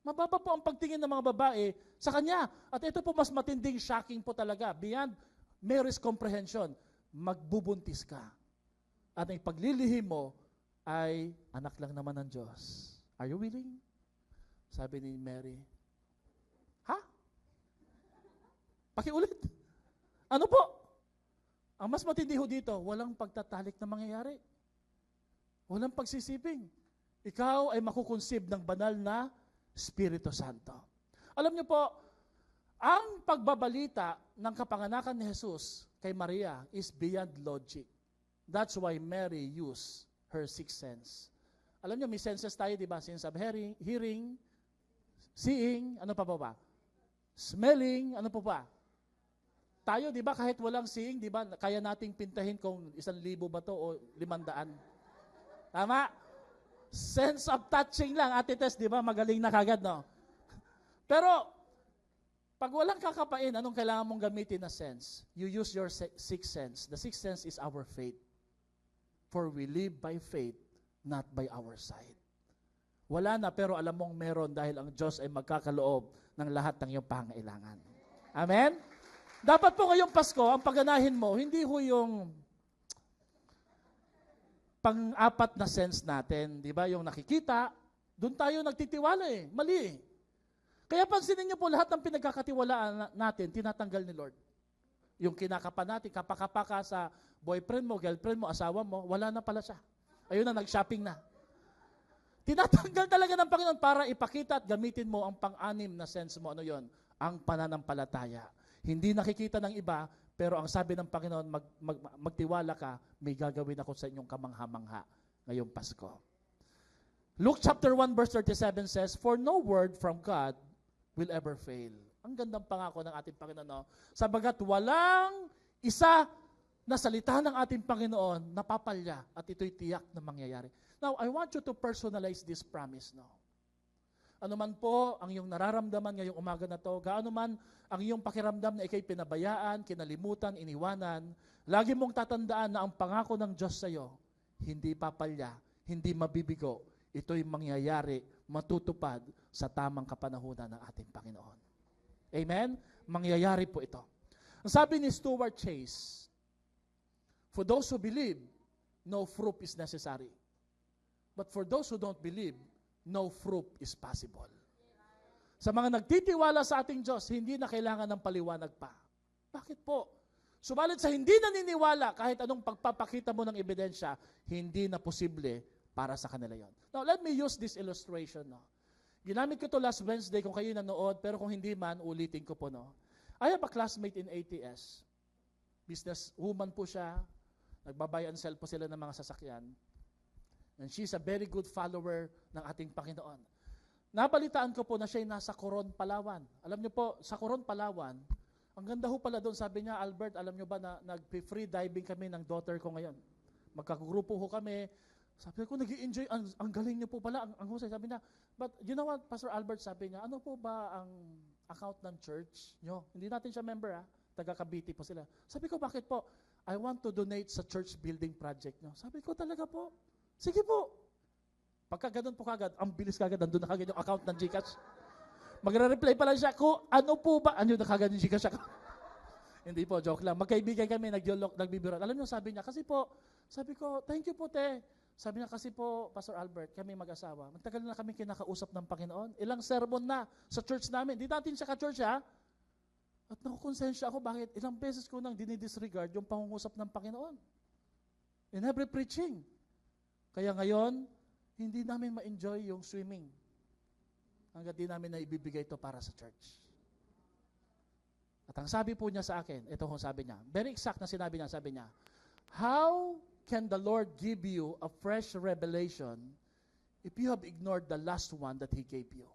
S1: Mababa po ang pagtingin ng mga babae sa kanya. At ito po mas matinding shocking po talaga. Beyond Mary's comprehension, magbubuntis ka. At ang paglilihim mo ay anak lang naman ng Diyos. Are you willing? Sabi ni Mary. Pakiulit. Ano po? Ang mas matindi ho dito, walang pagtatalik na mangyayari. Walang pagsisiping. Ikaw ay makukonsib ng banal na Espiritu Santo. Alam niyo po, ang pagbabalita ng kapanganakan ni Jesus kay Maria is beyond logic. That's why Mary used her sixth sense. Alam niyo, may senses tayo, di ba? Sense of hearing, seeing, ano pa ba? Smelling, ano pa ba? Tayo, di ba, kahit walang seeing, di ba, kaya nating pintahin kung 1,000 ba to o 500. Tama? Sense of touching lang, Ate Tess, di ba? Magaling na kagad, no? Pero, pag walang kakapain, anong kailangan mong gamitin na sense? You use your sixth sense. The sixth sense is our faith. For we live by faith, not by our sight. Wala na, pero alam mong meron dahil ang Diyos ay magkakaloob ng lahat ng iyong pangailangan. Amen? Dapat po ngayong Pasko, ang pagganahin mo, hindi ho yung pang-apat na sense natin, di ba? Yung nakikita, doon tayo nagtitiwala Mali Kaya pansinin niyo po lahat ng pinagkakatiwalaan natin, tinatanggal ni Lord. Yung kinakapa natin, kapaka-paka sa boyfriend mo, girlfriend mo, asawa mo, wala na pala siya. Ayun na, nag-shopping na. Tinatanggal talaga ng Panginoon para ipakita at gamitin mo ang pang-anim na sense mo. Ano yon? Ang pananampalataya. Hindi nakikita ng iba, pero ang sabi ng Panginoon, magtiwala ka, may gagawin ako sa inyong kamangha-mangha ngayong Pasko. Luke chapter 1 verse 37 says, for no word from God will ever fail. Ang gandang pangako ng ating Panginoon. No? Sabagat walang isa na salita ng ating Panginoon napapalya at ito'y tiyak na mangyayari. Now, I want you to personalize this promise. No? Ano man po ang iyong nararamdaman ngayong umaga na to, gaano man ang iyong pakiramdam na ikay pinabayaan, kinalimutan, iniwanan, lagi mong tatandaan na ang pangako ng Diyos sa iyo, hindi papalya, hindi mabibigo. Ito'y mangyayari, matutupad sa tamang kapanahunan ng ating Panginoon. Amen? Mangyayari po ito. Ang sabi ni Stuart Chase, for those who believe, no fruit is necessary. But for those who don't believe, no fruit is possible. Sa mga nagtitiwala sa ating Diyos, hindi na kailangan ng paliwanag pa. Bakit po? Subalit sa hindi naniniwala, kahit anong pagpapakita mo ng ebidensya, hindi na posible para sa kanila yon. Now, let me use this illustration. No? Ginamit ko to last Wednesday kung kayo nanood, pero kung hindi man, ulitin ko po. No? I have a classmate in ATS. Business woman po siya. Nagbabuy and sell po sila ng mga sasakyan. And she's a very good follower ng ating Panginoon. Nabalitaan ko po na siya nasa Coron, Palawan. Alam niyo po, sa Coron, Palawan, ang ganda ho pala doon. Sabi niya, Albert, alam niyo ba na nag-free diving kami ng daughter ko ngayon? Magkagrupo ho kami. Sabi ko, nag-i-enjoy. Ang galing niyo po pala. Ang husay. Sabi niya, but you know what, Pastor Albert, sabi niya, ano po ba ang account ng church niyo? Hindi natin siya member, taga Cavite po sila. Sabi ko, bakit po? I want to donate sa church building project niyo. Sabi ko, talaga po? Sige po. Pagka ganun po kagad, ang bilis kagad, nandun na kagad yung account ng GCash. Magre-reply pa lang siya, ko, ano po ba? Ano na kagad yung GCash account? Hindi po, joke lang. Magkaibigan kami, nagbibiro. Alam niyo, sabi niya, kasi po, sabi ko, thank you po, te. Sabi niya, kasi po, Pastor Albert, kami mag-asawa. Magtagal na kami kinakausap ng Panginoon. Ilang sermon na sa church namin. Di natin siya ka-church, ha? At nakukonsensya ako, bakit? Ilang beses ko nang dinidisregard yung pangungusap ng Panginoon. In every preaching. Kaya ngayon, hindi namin ma-enjoy yung swimming. Hanggat di namin na ibibigay ito para sa church. At ang sabi po niya sa akin, ito kung sabi niya, very exact na sinabi niya, sabi niya, how can the Lord give you a fresh revelation if you have ignored the last one that He gave you?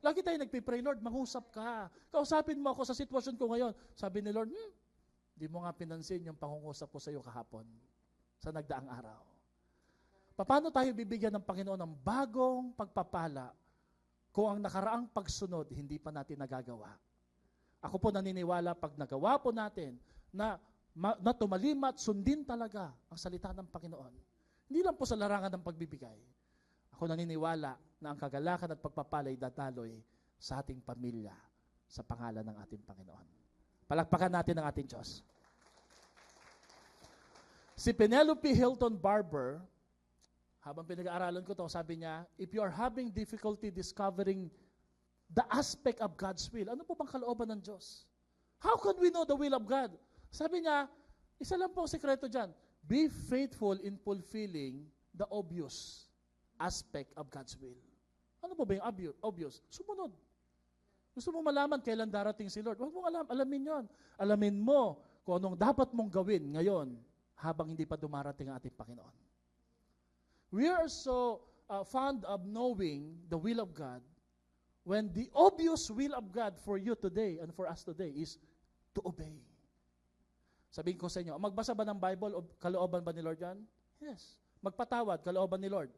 S1: Lagi tayo nagpipray, Lord, mangusap ka. Kausapin mo ako sa sitwasyon ko ngayon. Sabi ni Lord, di mo nga pinansin yung pangungusap ko sa iyo kahapon, sa nagdaang araw. Paano tayo bibigyan ng Panginoon ng bagong pagpapala kung ang nakaraang pagsunod hindi pa natin nagagawa? Ako po naniniwala pag nagawa po natin na tumalima at sundin talaga ang salita ng Panginoon. Hindi lang po sa larangan ng pagbibigay. Ako naniniwala na ang kagalakan at pagpapalay dadaloy sa ating pamilya sa pangalan ng ating Panginoon. Palakpakan natin ang ating Diyos. Si Penelope Hilton Barber, habang pinag-aaralan ko to, sabi niya, if you are having difficulty discovering the aspect of God's will, ano po bang kalooban ng Diyos? How can we know the will of God? Sabi niya, isa lang po ang sekreto dyan, be faithful in fulfilling the obvious aspect of God's will. Ano po ba yung obvious? Sumunod. Gusto mo malaman kailan darating si Lord? Huwag mong alamin yon. Alamin mo kung anong dapat mong gawin ngayon habang hindi pa dumarating ang ating Panginoon. We are so fond of knowing the will of God when the obvious will of God for you today and for us today is to obey. Sabihin ko sa inyo, magbasa ba ng Bible o kalooban ba ni Lord yan? Yes. Magpatawad, kalooban ni Lord.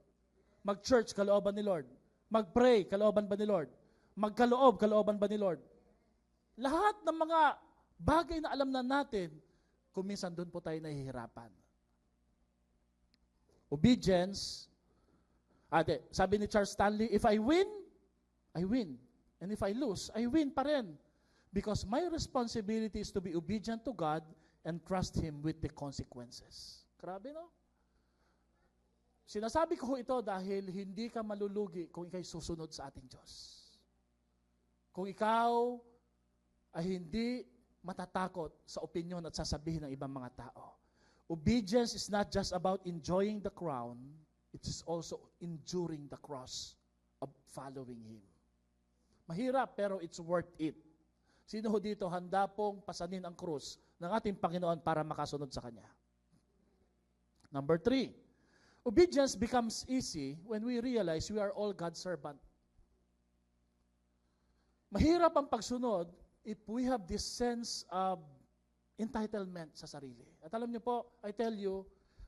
S1: Mag-church, kalooban ni Lord. Mag-pray, kalooban ba ni Lord? Magkaloob, kalooban ba ni Lord? Lahat ng mga bagay na alam na natin, kung minsan doon po tayo nahihirapan. Obedience, sabi ni Charles Stanley, if I win, I win. And if I lose, I win pa rin. Because my responsibility is to be obedient to God and trust Him with the consequences. Grabe, no? Sinasabi ko ito dahil hindi ka malulugi kung ikaw'y susunod sa ating Diyos. Kung ikaw ay hindi matatakot sa opinion at sasabihin ng ibang mga tao. Obedience is not just about enjoying the crown, it is also enduring the cross of following Him. Mahirap, pero it's worth it. Sino ho dito handa pong pasanin ang krus ng ating Panginoon para makasunod sa Kanya? Number 3, obedience becomes easy when we realize we are all God's servant. Mahirap ang pagsunod if we have this sense of entitlement sa sarili. At alam niyo po, I tell you,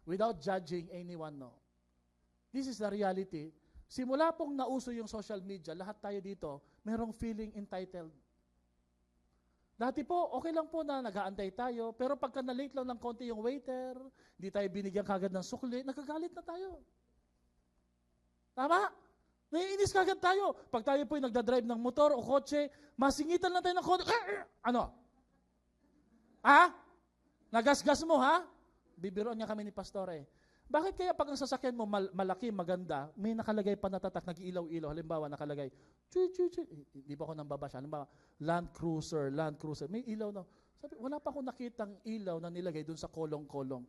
S1: without judging anyone, no. This is the reality. Simula pong nauso yung social media, lahat tayo dito, merong feeling entitled. Dati po, okay lang po na nag-aantay tayo, pero pagka na-late lang ng konti yung waiter, hindi tayo binigyan kagad ng sukli, nagagalit na tayo. Tama? Naiinis kagad tayo. Pag tayo po yung nagdadrive ng motor o kotse, masingitan lang tayo ng konti. Ano? Ha? Nagasgas mo, ha? Bibiroan niya kami ni Pastore. Bakit kaya pag ang sasakyan mo malaki, maganda, may nakalagay pa na tatak, nag-ilaw-ilaw, halimbawa nakalagay, hindi pa ako nang babasa, halimbawa, Land Cruiser, may ilaw na. Sabi, wala pa akong nakitang ilaw na nilagay dun sa kolong-kolong.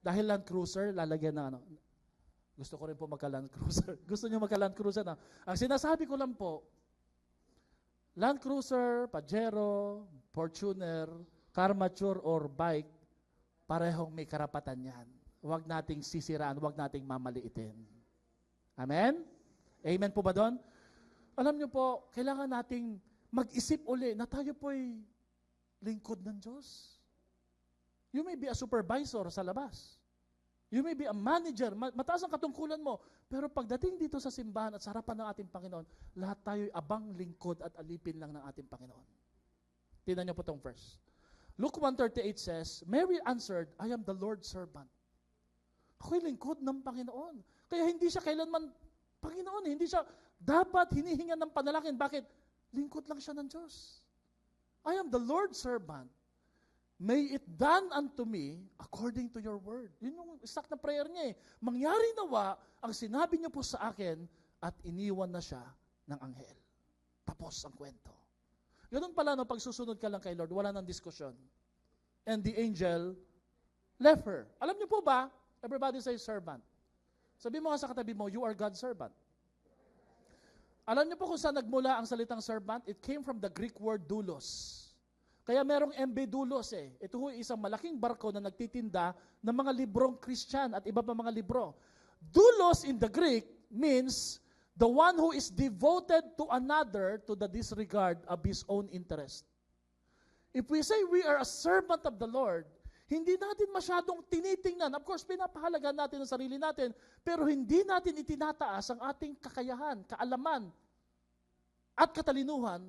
S1: Dahil Land Cruiser, lalagyan na ano. Gusto ko rin po magka-Land Cruiser. Gusto niyo magka-Land Cruiser na? Ang sinasabi ko lang po, Land Cruiser, Pajero, Fortuner, car mature or bike, Parehong may karapatan yan. Huwag nating sisiraan, huwag nating mamaliitin. Amen? Amen po ba doon? Alam niyo po, kailangan nating mag-isip uli na tayo po'y lingkod ng Diyos. You may be a supervisor sa labas. You may be a manager. Mataas ang katungkulan mo. Pero pagdating dito sa simbahan at sa harapan ng ating Panginoon, lahat tayo'y abang lingkod at alipin lang ng ating Panginoon. Tingnan niyo po itong verse. Luke 1:38 says, Mary answered, I am the Lord's servant. Ako'y lingkod ng Panginoon. Kaya hindi siya kailanman Panginoon. Hindi siya dapat hinihingan ng panalangin. Bakit? Lingkod lang siya ng Diyos. I am the Lord's servant. May it done unto me according to your word. Yun yung exact na prayer niya eh. Mangyari nawa ang sinabi niyo po sa akin at iniwan na siya ng anghel. Tapos ang kwento. Ganun pala no, pag susunod ka lang kay Lord, wala nang diskusyon. And the angel left her. Alam niyo po ba, everybody say servant. Sabi mo nga sa katabi mo, you are God's servant. Alam niyo po kung saan nagmula ang salitang servant? It came from the Greek word doulos. Kaya merong MB doulos eh. Ito ho isang malaking barko na nagtitinda ng mga librong Christian at iba pa mga libro. Doulos in the Greek means the one who is devoted to another to the disregard of his own interest. If we say we are a servant of the Lord, hindi natin masyadong tinitingnan. Of course, pinapahalagan natin ang sarili natin, pero hindi natin itinataas ang ating kakayahan, kaalaman, at katalinuhan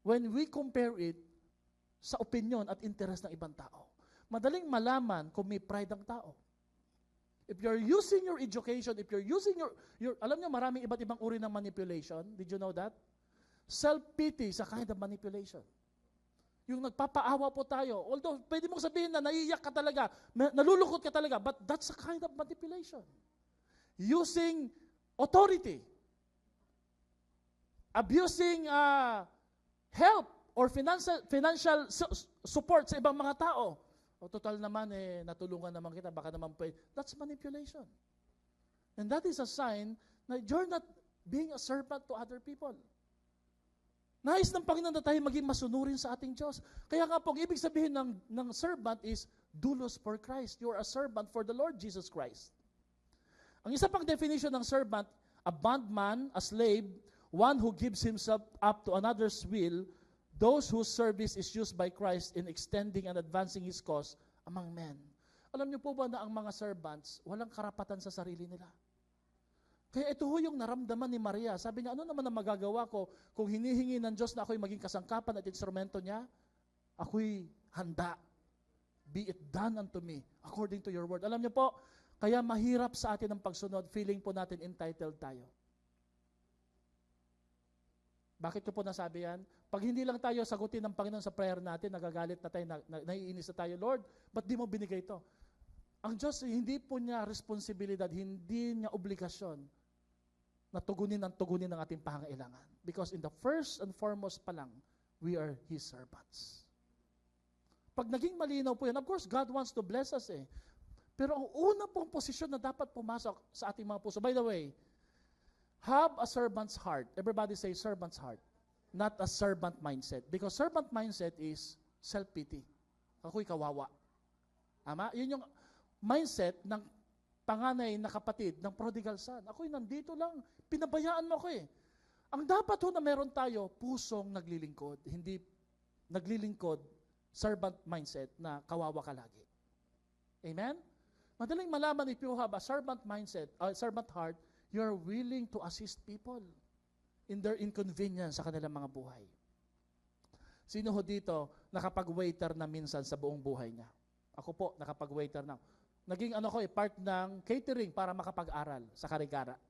S1: when we compare it sa opinion at interest ng ibang tao. Madaling malaman kung may pride ang tao. If you're using your education, if you're using your alam niyo maraming iba't ibang uri ng manipulation. Did you know that? Self-pity is a kind of manipulation. Yung nagpapaawa po tayo. Although, pwede mong sabihin na naiiyak ka talaga, nalulungkot ka talaga, but that's a kind of manipulation. Using authority. Abusing help or financial support sa ibang mga tao. O total naman, natulungan naman kita, baka naman pwede. That's manipulation. And that is a sign na you're not being a servant to other people. Nais ng Panginoon na tayo maging masunurin sa ating Diyos. Kaya nga po, ang ibig sabihin ng servant is doulos for Christ. You are a servant for the Lord Jesus Christ. Ang isa pang definition ng servant, a bondman, a slave, one who gives himself up to another's will, those whose service is used by Christ in extending and advancing His cause among men. Alam niyo po ba na ang mga servants, walang karapatan sa sarili nila? Kaya ito ho yung naramdaman ni Maria. Sabi niya, ano naman ang magagawa ko kung hinihingi ng Diyos na ako'y maging kasangkapan at instrumento niya? Ako'y handa. Be it done unto me according to your word. Alam niyo po, kaya mahirap sa atin ang pagsunod. Feeling po natin entitled tayo. Bakit ko po nasabi yan? Pag hindi lang tayo sagutin ng Panginoon sa prayer natin, nagagalit na tayo, naiinis na tayo, Lord, ba't di mo binigay ito? Ang Diyos, hindi po niya responsibilidad, hindi niya obligasyon na tugunin ang ating pangailangan. Because in the first and foremost pa lang, we are His servants. Pag naging malinaw po yan, of course, God wants to bless us eh. Pero ang una pong posisyon na dapat pumasok sa ating mga puso, by the way, have a servant's heart. Everybody say servant's heart. Not a servant mindset. Because servant mindset is self-pity. Ako'y kawawa. Ama? Yun yung mindset ng panganay na kapatid ng prodigal son. Ako'y nandito lang. Pinabayaan mo ako eh. Ang dapat ho na meron tayo, pusong naglilingkod. Hindi naglilingkod, servant mindset na kawawa ka lagi. Amen? Madaling malaman if you have a servant mindset, servant heart, you're willing to assist people in their inconvenience sa kanilang mga buhay. Sino ho dito nakapag-waiter na minsan sa buong buhay niya? Ako po, nakapag-waiter na. Naging part ng catering para makapag-aral sa Karigara.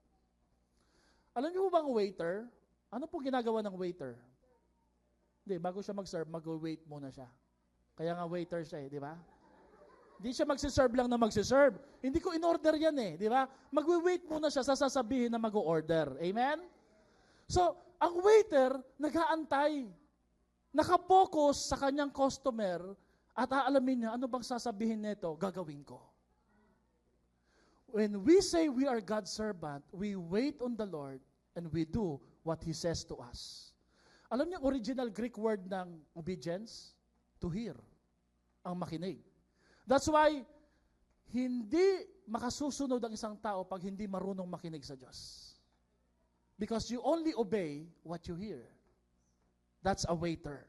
S1: Alam niyo ba ang waiter? Ano po ginagawa ng waiter? Hindi, bago siya mag-serve, mag-wait muna siya. Kaya nga waiter siya di ba? Hindi siya magsiserve lang na magsiserve. Hindi ko in-order yan di ba? Mag-wait muna siya sa sasabihin na mag-order. Amen? So, ang waiter, nag-aantay. Nakapokus sa kanyang customer at aalamin niya, ano bang sasabihin nito? Gagawin ko. When we say we are God's servant, we wait on the Lord and we do what He says to us. Alam niyo ang original Greek word ng obedience? To hear. Ang makinig. That's why, hindi makasusunod ang isang tao pag hindi marunong makinig sa Diyos. Because you only obey what you hear. That's a waiter.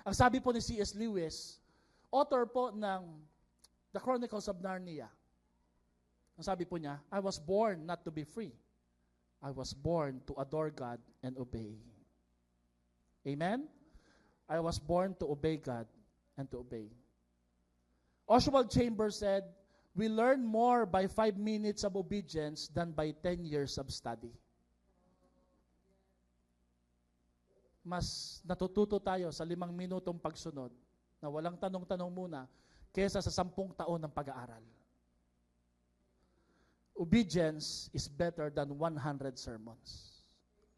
S1: Ang sabi po ni C.S. Lewis, author po ng The Chronicles of Narnia, ang sabi po niya, I was born not to be free. I was born to adore God and obey. Amen? I was born to obey God and to obey. Oswald Chambers said, we learn more by 5 minutes of obedience than by 10 years of study. Mas natututo tayo sa 5 minutong pagsunod na walang tanong-tanong muna kesa sa 10 taon ng pag-aaral. Obedience is better than 100 sermons.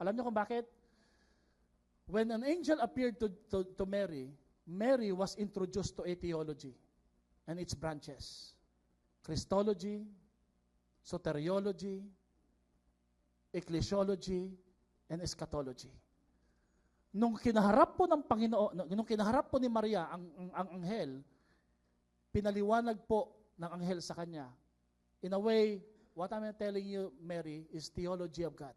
S1: Alam niyo kung bakit? When an angel appeared to Mary, Mary was introduced to a theology and its branches. Christology, soteriology, ecclesiology, and eschatology. Nung kinaharap po ng Panginoon, nung kinaharap po ni Maria ang anghel, pinaliwanag po ng anghel sa kanya. In a way, what I'm telling you, Mary, is theology of God.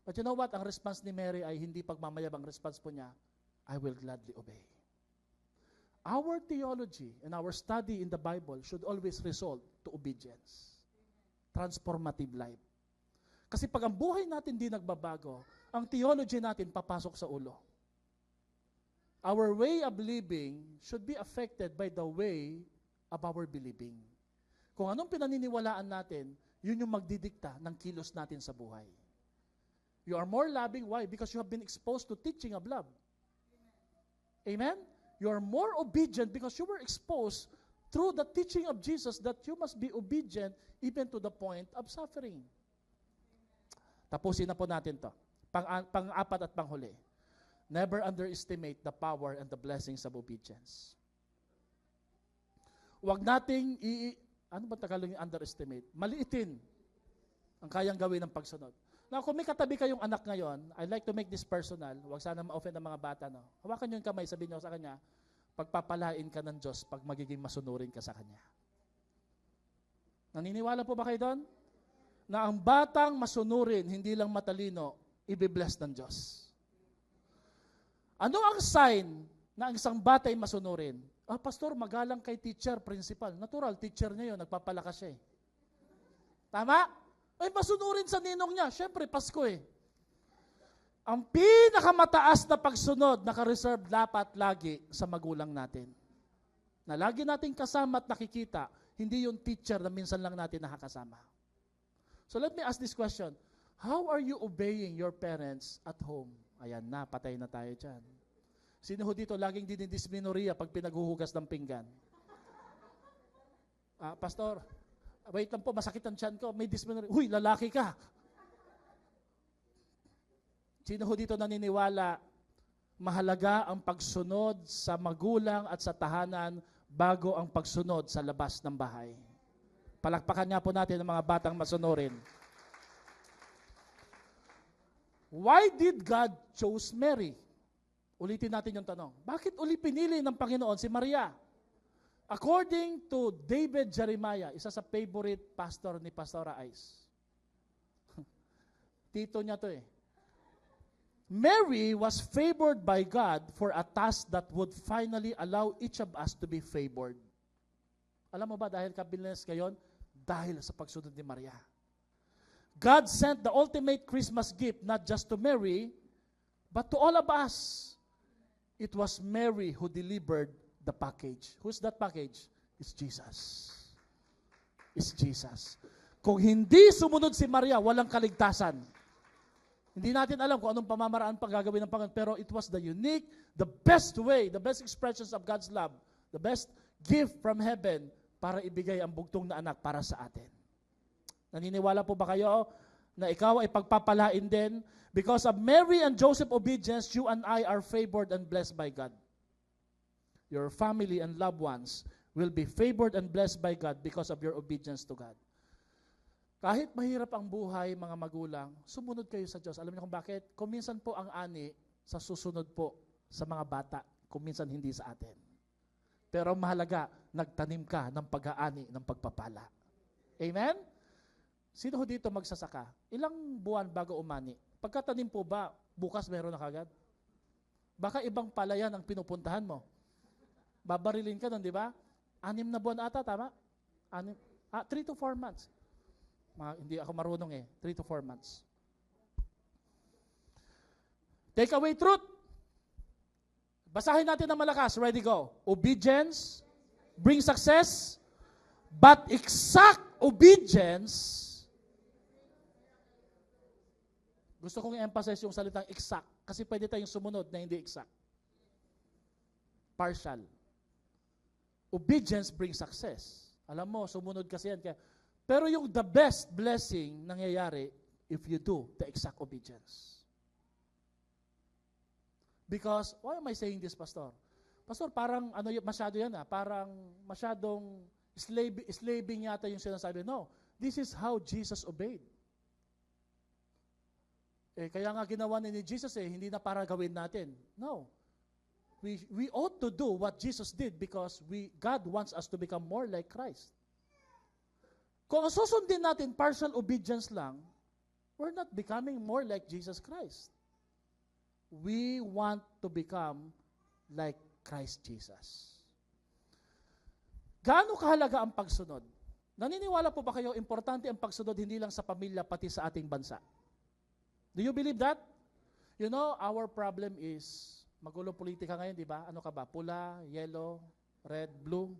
S1: But you know what? Ang response ni Mary ay hindi pagmamayabang. Ang response po niya, I will gladly obey. Our theology and our study in the Bible should always result to obedience. Transformative life. Kasi pag ang buhay natin di nagbabago, ang theology natin papasok sa ulo. Our way of living should be affected by the way of our believing. Kung anong pinaniniwalaan natin, yun yung magdidikta ng kilos natin sa buhay. You are more loving. Why? Because you have been exposed to teaching of love. Amen? You are more obedient because you were exposed through the teaching of Jesus that you must be obedient even to the point of suffering. Tapusin na po natin to. Pang-apat at panghuli. Never underestimate the power and the blessings of obedience. Huwag nating ano ba Tagalog yung underestimate? Maliitin ang kayang gawin ng pagsunod. Now, kung may katabi kayong anak ngayon, I'd like to make this personal. Huwag sana ma-offend ang mga bata. No? Hawakan nyo yung kamay, sabihin nyo sa kanya, pagpapalain ka ng Diyos pag magiging masunurin ka sa Kanya. Naniniwala po ba kayo doon? Na ang batang masunurin, hindi lang matalino, ibibless ng Diyos. Ano ang sign na ang isang bata ay masunurin? Pastor, magalang kay teacher, principal. Natural, teacher niya yun, nagpapalakas siya eh. Tama? Ay, masunurin sa ninong niya. Siyempre, Pasko eh. Ang pinakamataas na pagsunod, naka-reserve dapat lagi sa magulang natin. Na lagi natin kasama at nakikita, hindi yung teacher na minsan lang natin nakakasama. So let me ask this question. How are you obeying your parents at home? Ayan na, patay na tayo dyan. Sino ho dito laging dinidisminorya pag pinaghuhugas ng pinggan? Pastor, wait lang po, masakit ang tiyan ko. May dysmenorrhea. Huy, lalaki ka. Sino ho dito naniniwala mahalaga ang pagsunod sa magulang at sa tahanan bago ang pagsunod sa labas ng bahay? Palakpakan nga po natin ang mga batang masunurin. Why did God choose Mary? Ulitin natin yung tanong. Bakit uli pinili ng Panginoon si Maria? According to David Jeremiah, isa sa favorite pastor ni Pastora Ice. Tito niya to eh. Mary was favored by God for a task that would finally allow each of us to be favored. Alam mo ba dahil kabilis ngayon? Dahil sa pagsunod ni Maria. God sent the ultimate Christmas gift not just to Mary, but to all of us. It was Mary who delivered the package. Who's that package? It's Jesus. It's Jesus. Kung hindi sumunod si Maria, walang kaligtasan. Hindi natin alam kung anong pamamaraan pang gagawin ng Panginoon, pero it was the unique, the best way, the best expressions of God's love, the best gift from heaven para ibigay ang bugtong na anak para sa atin. Naniniwala po ba kayo na ikaw ay pagpapalain din? Because of Mary and Joseph obedience, you and I are favored and blessed by God. Your family and loved ones will be favored and blessed by God because of your obedience to God. Kahit mahirap ang buhay, mga magulang, sumunod kayo sa Diyos. Alam niyo kung bakit? Kung minsan po ang ani sa susunod po sa mga bata, kung minsan hindi sa atin. Pero ang mahalaga, nagtanim ka ng pag-aani ng pagpapala. Amen? Sino ho dito magsasaka? Ilang buwan bago umani? Pagkatanim po ba, bukas meron na kagad? Baka ibang palayan ang pinupuntahan mo. Babarilin ka nun, di ba? 6 na buwan ata, tama? 3 to 4 months. Hindi ako marunong 3 to 4 months. Take away truth. Basahin natin ng malakas. Ready, go. Obedience brings success, but exact obedience, gusto kong i-emphasize yung salitang exact, kasi pwede tayong sumunod na hindi exact. Partial. Obedience brings success. Alam mo, sumunod kasi yan. Pero yung the best blessing nangyayari if you do the exact obedience. Because, why am I saying this, Pastor? Pastor, parang masyado yan parang masyadong slaving yata yung sinasabi. No, this is how Jesus obeyed. Kaya nga ginawa ni Jesus hindi na para gawin natin. No. We ought to do what Jesus did because God wants us to become more like Christ. Kung susundin natin partial obedience lang, we're not becoming more like Jesus Christ. We want to become like Christ Jesus. Gaano kahalaga ang pagsunod? Naniniwala po ba kayo, importante ang pagsunod hindi lang sa pamilya, pati sa ating bansa? Do you believe that? You know, our problem is, magulo politika ngayon, di ba? Ano ka ba? Pula, yellow, red, blue?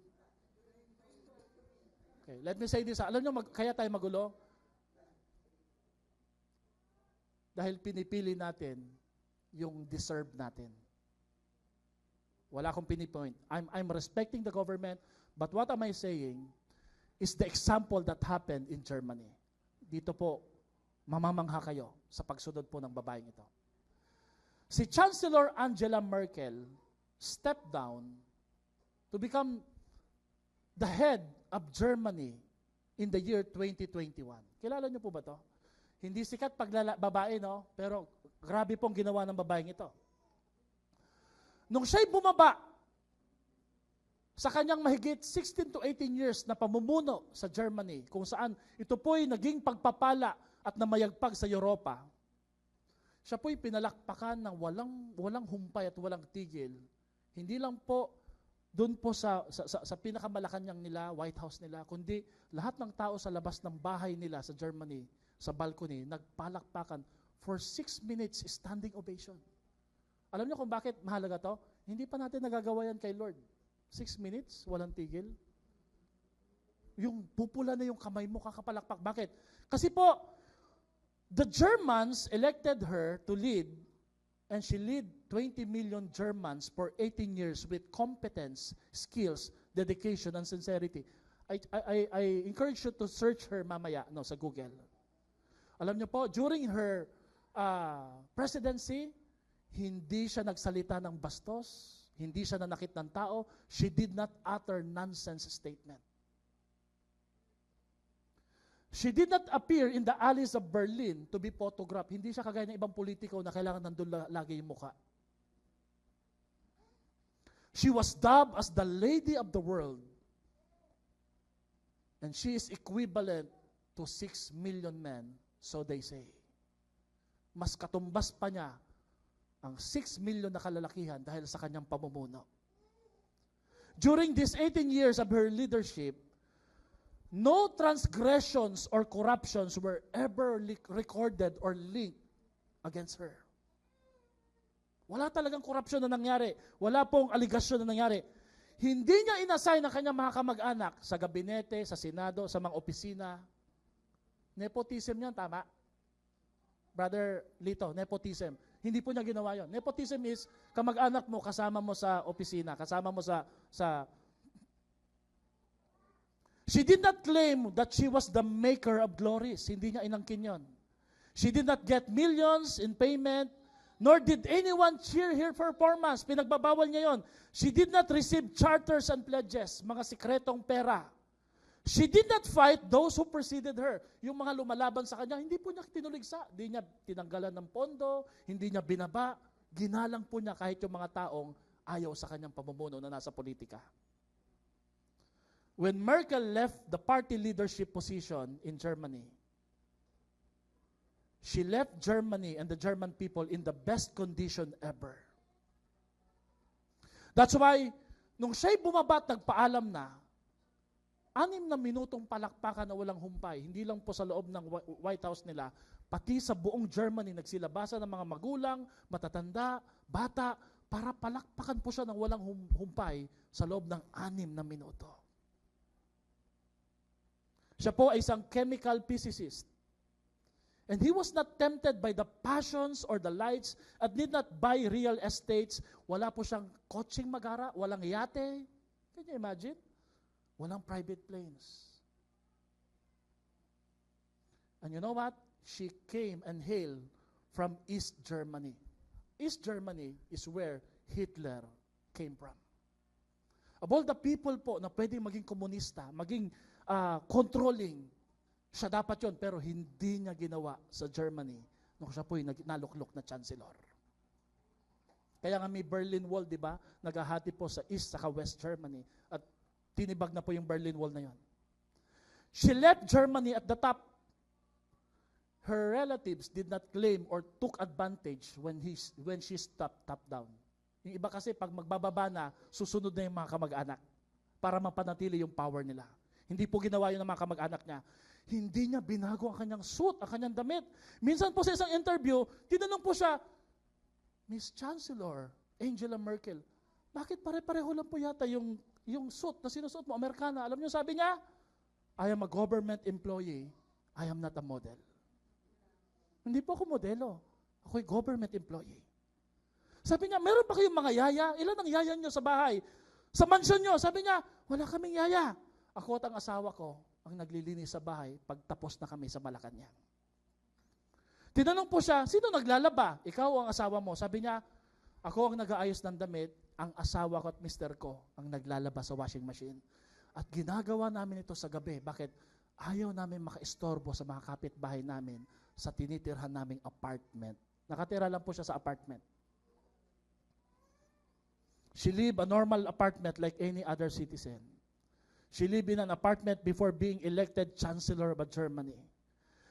S1: Okay, let me say this. Alam nyo, kaya tayo magulo? Dahil pinipili natin yung deserve natin. Wala akong pinipoint. I'm respecting the government, but what am I saying is the example that happened in Germany. Dito po, mamamangha kayo sa pagsunod po ng babaeng ito. Si Chancellor Angela Merkel stepped down to become the head of Germany in the year 2021. Kilala niyo po ba to? Hindi sikat pag babae, no? Pero grabe pong ginawa ng babaeng ito. Nung siya'y bumaba sa kanyang mahigit 16 to 18 years na pamumuno sa Germany, kung saan ito po'y naging pagpapala at namayagpag sa Europa, siya po'y pinalakpakan ng walang humpay at walang tigil. Hindi lang po doon po sa pinakamalakanyang nila, White House nila, kundi lahat ng tao sa labas ng bahay nila sa Germany, sa balcony, nagpalakpakan for 6 minutes standing ovation. Alam niyo kung bakit mahalaga to? Hindi pa natin nagagawa yan kay Lord. 6 minutes, walang tigil. Yung pupula na yung kamay mo, kakapalakpak. Bakit? Kasi po, the Germans elected her to lead, and she lead 20 million Germans for 18 years with competence, skills, dedication, and sincerity. I encourage you to search her mamaya sa Google. Alam niyo po, during her presidency, hindi siya nagsalita ng bastos, hindi siya nanakit ng tao, she did not utter nonsense statement. She did not appear in the alleys of Berlin to be photographed. Hindi siya kagaya ng ibang politiko na kailangan nandun lagi yung mukha. She was dubbed as the lady of the world. And she is equivalent to 6 million men, so they say. Mas katumbas pa niya ang 6 million na kalalakihan dahil sa kanyang pamumuno. During these 18 years of her leadership, no transgressions or corruptions were ever recorded or linked against her. Wala talagang korupsyon na nangyari. Wala pong aligasyon na nangyari. Hindi niya inassign ang kanyang mga kamag-anak sa gabinete, sa senado, sa mga opisina. Nepotism yan, tama? Brother Lito, nepotism. Hindi po niya ginawa yon. Nepotism is kamag-anak mo, kasama mo sa opisina, kasama mo sa She did not claim that she was the maker of glories. Hindi niya inangkin yon. She did not get millions in payment, nor did anyone cheer her performance. Pinagbabawal niya yon. She did not receive charters and pledges, mga sikretong pera. She did not fight those who preceded her. Yung mga lumalaban sa kanya, hindi po niya tinuligsa. Hindi niya tinanggalan ng pondo, hindi niya binaba. Ginalang po niya kahit yung mga taong ayaw sa kanyang pamumuno na nasa politika. When Merkel left the party leadership position in Germany, she left Germany and the German people in the best condition ever. That's why, nung siya'y bumaba at nagpaalam na, 6 na minutong palakpakan na walang humpay, hindi lang po sa loob ng White House nila, pati sa buong Germany, nagsilabasan ng mga magulang, matatanda, bata, para palakpakan po siya ng walang humpay sa loob ng 6 na minuto. Siya po ay isang chemical physicist. And he was not tempted by the passions or the lights and did not buy real estates. Wala po siyang kotseng magara, walang yate. Can you imagine? Walang private planes. And you know what? She came and hailed from East Germany. East Germany is where Hitler came from. Of all the people po na pwedeng maging komunista, maging controlling, siya dapat yon, pero hindi niya ginawa sa Germany nung siya po'y naluklok na chancellor. Kaya nga may Berlin Wall, di ba? Naghahati po sa East saka West Germany. At tinibag na po yung Berlin Wall na yon. She left Germany at the top. Her relatives did not claim or took advantage when she stopped top down. Yung iba kasi pag magbababa na, susunod na yung mga kamag-anak para mapanatili yung power nila. Hindi po ginawa yun ng mga kamag-anak niya. Hindi niya binago ang kanyang suit, ang kanyang damit. Minsan po sa isang interview, tinanong po siya, Miss Chancellor Angela Merkel, bakit pare-pareho lang po yata yung suit na sinusuot mo, Amerikana? Alam niyo, sabi niya, I am a government employee. I am not a model. Hindi po ako modelo. Ako'y government employee. Sabi niya, meron pa kayong mga yaya? Ilan ang yaya niyo sa bahay? Sa mansyon niyo? Sabi niya, wala kaming yaya. Ako at ang asawa ko ang naglilinis sa bahay pagtapos na kami sa Malacanang. Tinanong po siya, sino naglalaba? Ikaw o ang asawa mo? Sabi niya, ako ang nag-aayos ng damit, ang asawa ko at mister ko ang naglalaba sa washing machine. At ginagawa namin ito sa gabi. Bakit? Ayaw namin makaistorbo sa mga kapitbahay namin sa tinitirhan naming apartment. Nakatira lang po siya sa apartment. She lived a normal apartment like any other citizen. She lived in an apartment before being elected Chancellor of Germany.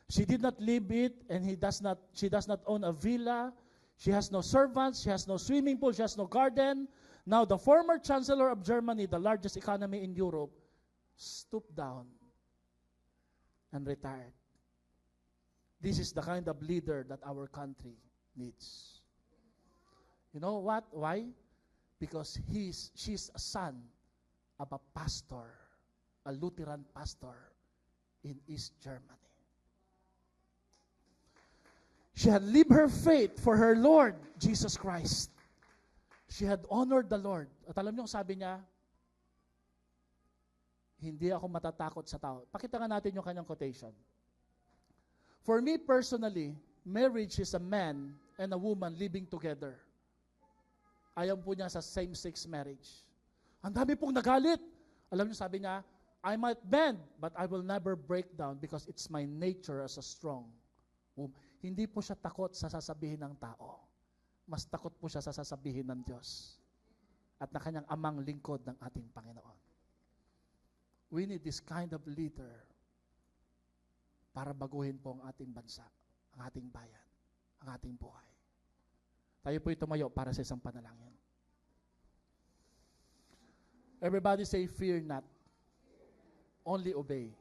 S1: She did not live it, and she does not own a villa. She has no servants. She has no swimming pool. She has no garden. Now, the former Chancellor of Germany, the largest economy in Europe, stooped down and retired. This is the kind of leader that our country needs. You know what? Why? Because she's a son of a pastor, a Lutheran pastor in East Germany. She had lived her faith for her Lord, Jesus Christ. She had honored the Lord. At alam niyo, sabi niya, hindi ako matatakot sa tao. Pakita nga natin yung kanyang quotation. For me personally, marriage is a man and a woman living together. Ayaw po niya sa same-sex marriage. Ang dami pong nagalit. Alam niyo, sabi niya, I might bend, but I will never break down because it's my nature as a strong woman. Hindi po siya takot sa sasabihin ng tao. Mas takot po siya sa sasabihin ng Diyos at na kanyang amang lingkod ng ating Panginoon. We need this kind of leader para baguhin po ang ating bansa, ang ating bayan, ang ating buhay. Tayo po'y tumayo para sa isang panalangin. Everybody say, fear not. Only obey.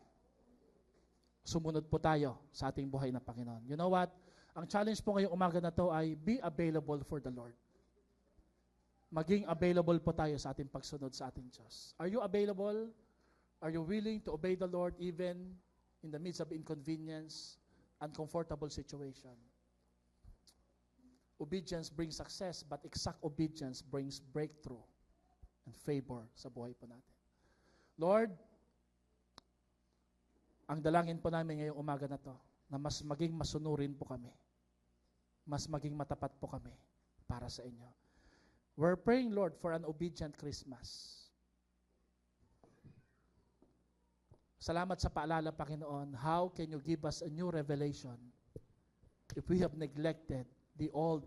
S1: Sumunod po tayo sa ating buhay na Panginoon. You know what? Ang challenge po ngayong umaga na to ay be available for the Lord. Maging available po tayo sa ating pagsunod sa ating Diyos. Are you available? Are you willing to obey the Lord even in the midst of inconvenience, uncomfortable situation? Obedience brings success, but exact obedience brings breakthrough and favor sa buhay po natin. Lord, ang dalangin po namin ngayong umaga na to, na mas maging masunurin po kami. Mas maging matapat po kami para sa inyo. We're praying, Lord, for an obedient Christmas. Salamat sa paalala, Panginoon. How can you give us a new revelation if we have neglected the old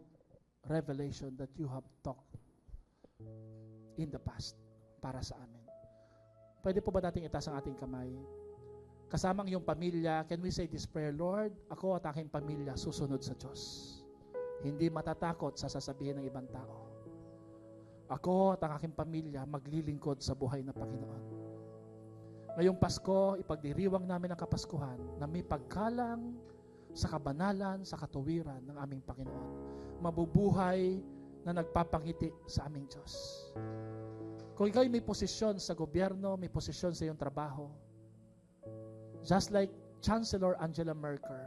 S1: revelation that you have talked in the past para sa amin? Pwede po ba nating itaas ang ating kamay? Kasama ang iyong pamilya, can we say this prayer, Lord, ako at aking pamilya susunod sa Diyos. Hindi matatakot sa sasabihin ng ibang tao. Ako at ang aking pamilya maglilingkod sa buhay na Panginoon. Ngayong Pasko, ipagdiriwang namin ang Kapaskuhan na may pagkalang sa kabanalan, sa katuwiran ng aming Panginoon. Mabubuhay na nagpapangiti sa aming Diyos. Kung ikaw may posisyon sa gobyerno, may posisyon sa iyong trabaho, just like Chancellor Angela Merkel,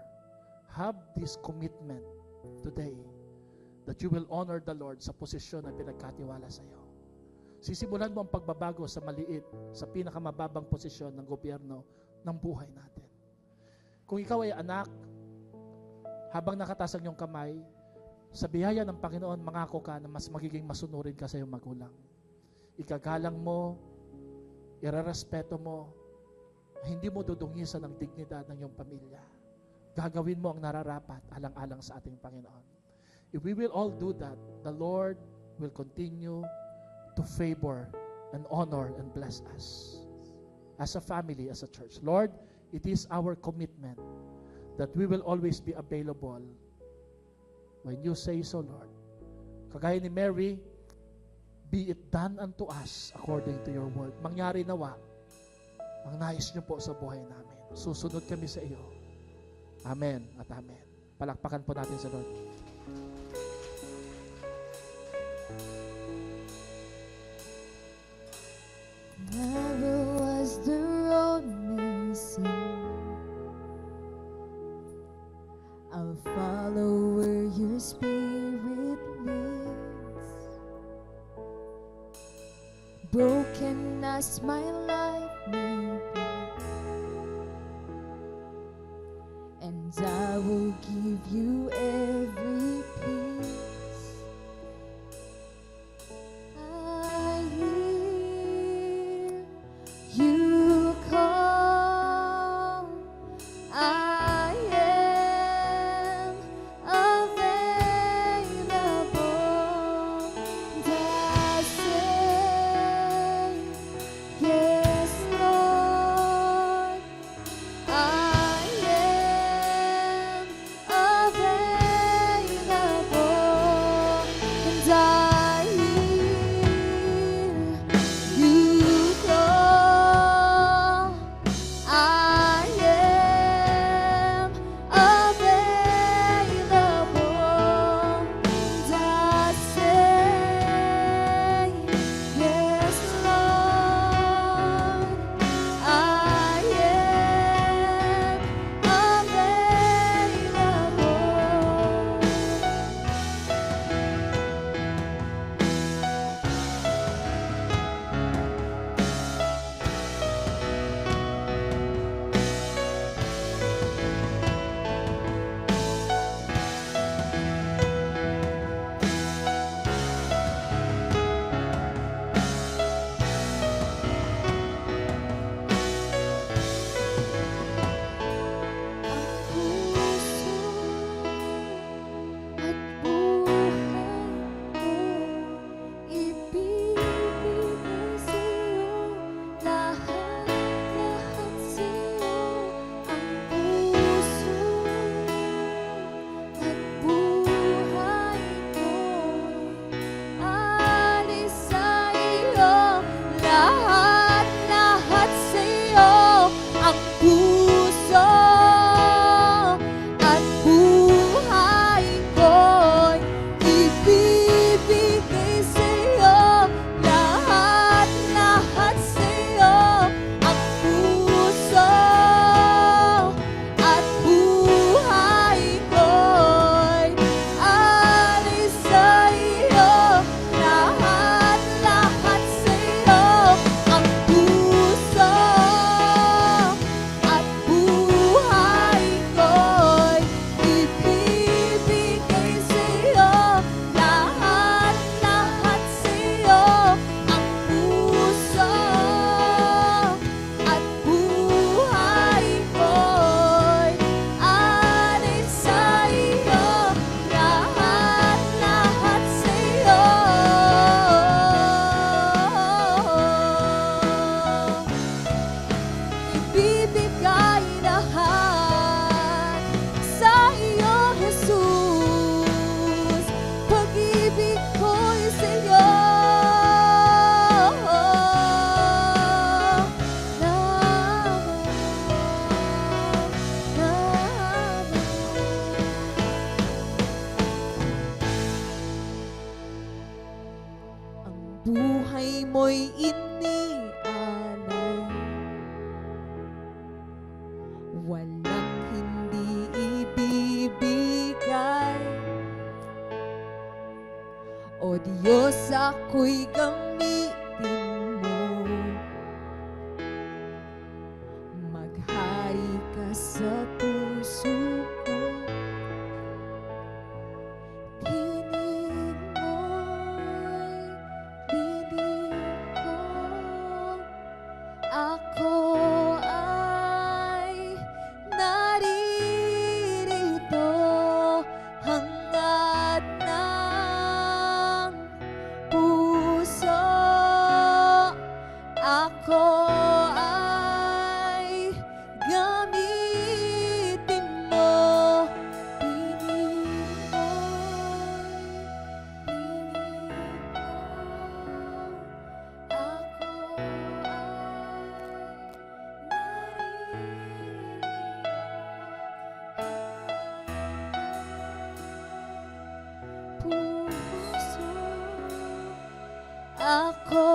S1: have this commitment today that you will honor the Lord sa posisyon na pinagkatiwala sa iyo. Sisimulan mo ang pagbabago sa maliit, sa pinakamababang posisyon ng gobyerno ng buhay natin. Kung ikaw ay anak, habang nakataas ang iyong kamay, sa biyaya ng Panginoon, mangako ka na mas magiging masunurin ka sa iyong magulang. Ikagalang mo, irarespeto mo, hindi mo dudungisan ang dignidad ng iyong pamilya. Gagawin mo ang nararapat alang-alang sa ating Panginoon. If we will all do that, the Lord will continue to favor and honor and bless us as a family, as a church. Lord, it is our commitment that we will always be available when you say so, Lord. Kagaya ni Mary, be it done unto us according to your word. Mangyari nawa ang nais niyo po sa buhay namin. Susunod kami sa iyo. Amen at amen. Palakpakan po natin sa Lord.
S2: Narrow was the road, missing. I'll follow where your spirit leads. Broken as my life may be, and I will give you every peace. I hear you call. I am available. And I say, yes, Lord. I am available. buhay mo'y inialay. Walang hindi ibibigay. O Diyos, ako'y gamitin mo. Maghari ka sa puso ko. Tinig mo'y dinig ko. Ako ay naririto hangad ng puso. Ako ay gamitin mo. Tinig mo'y dinig ko. Ako ay puso. Ako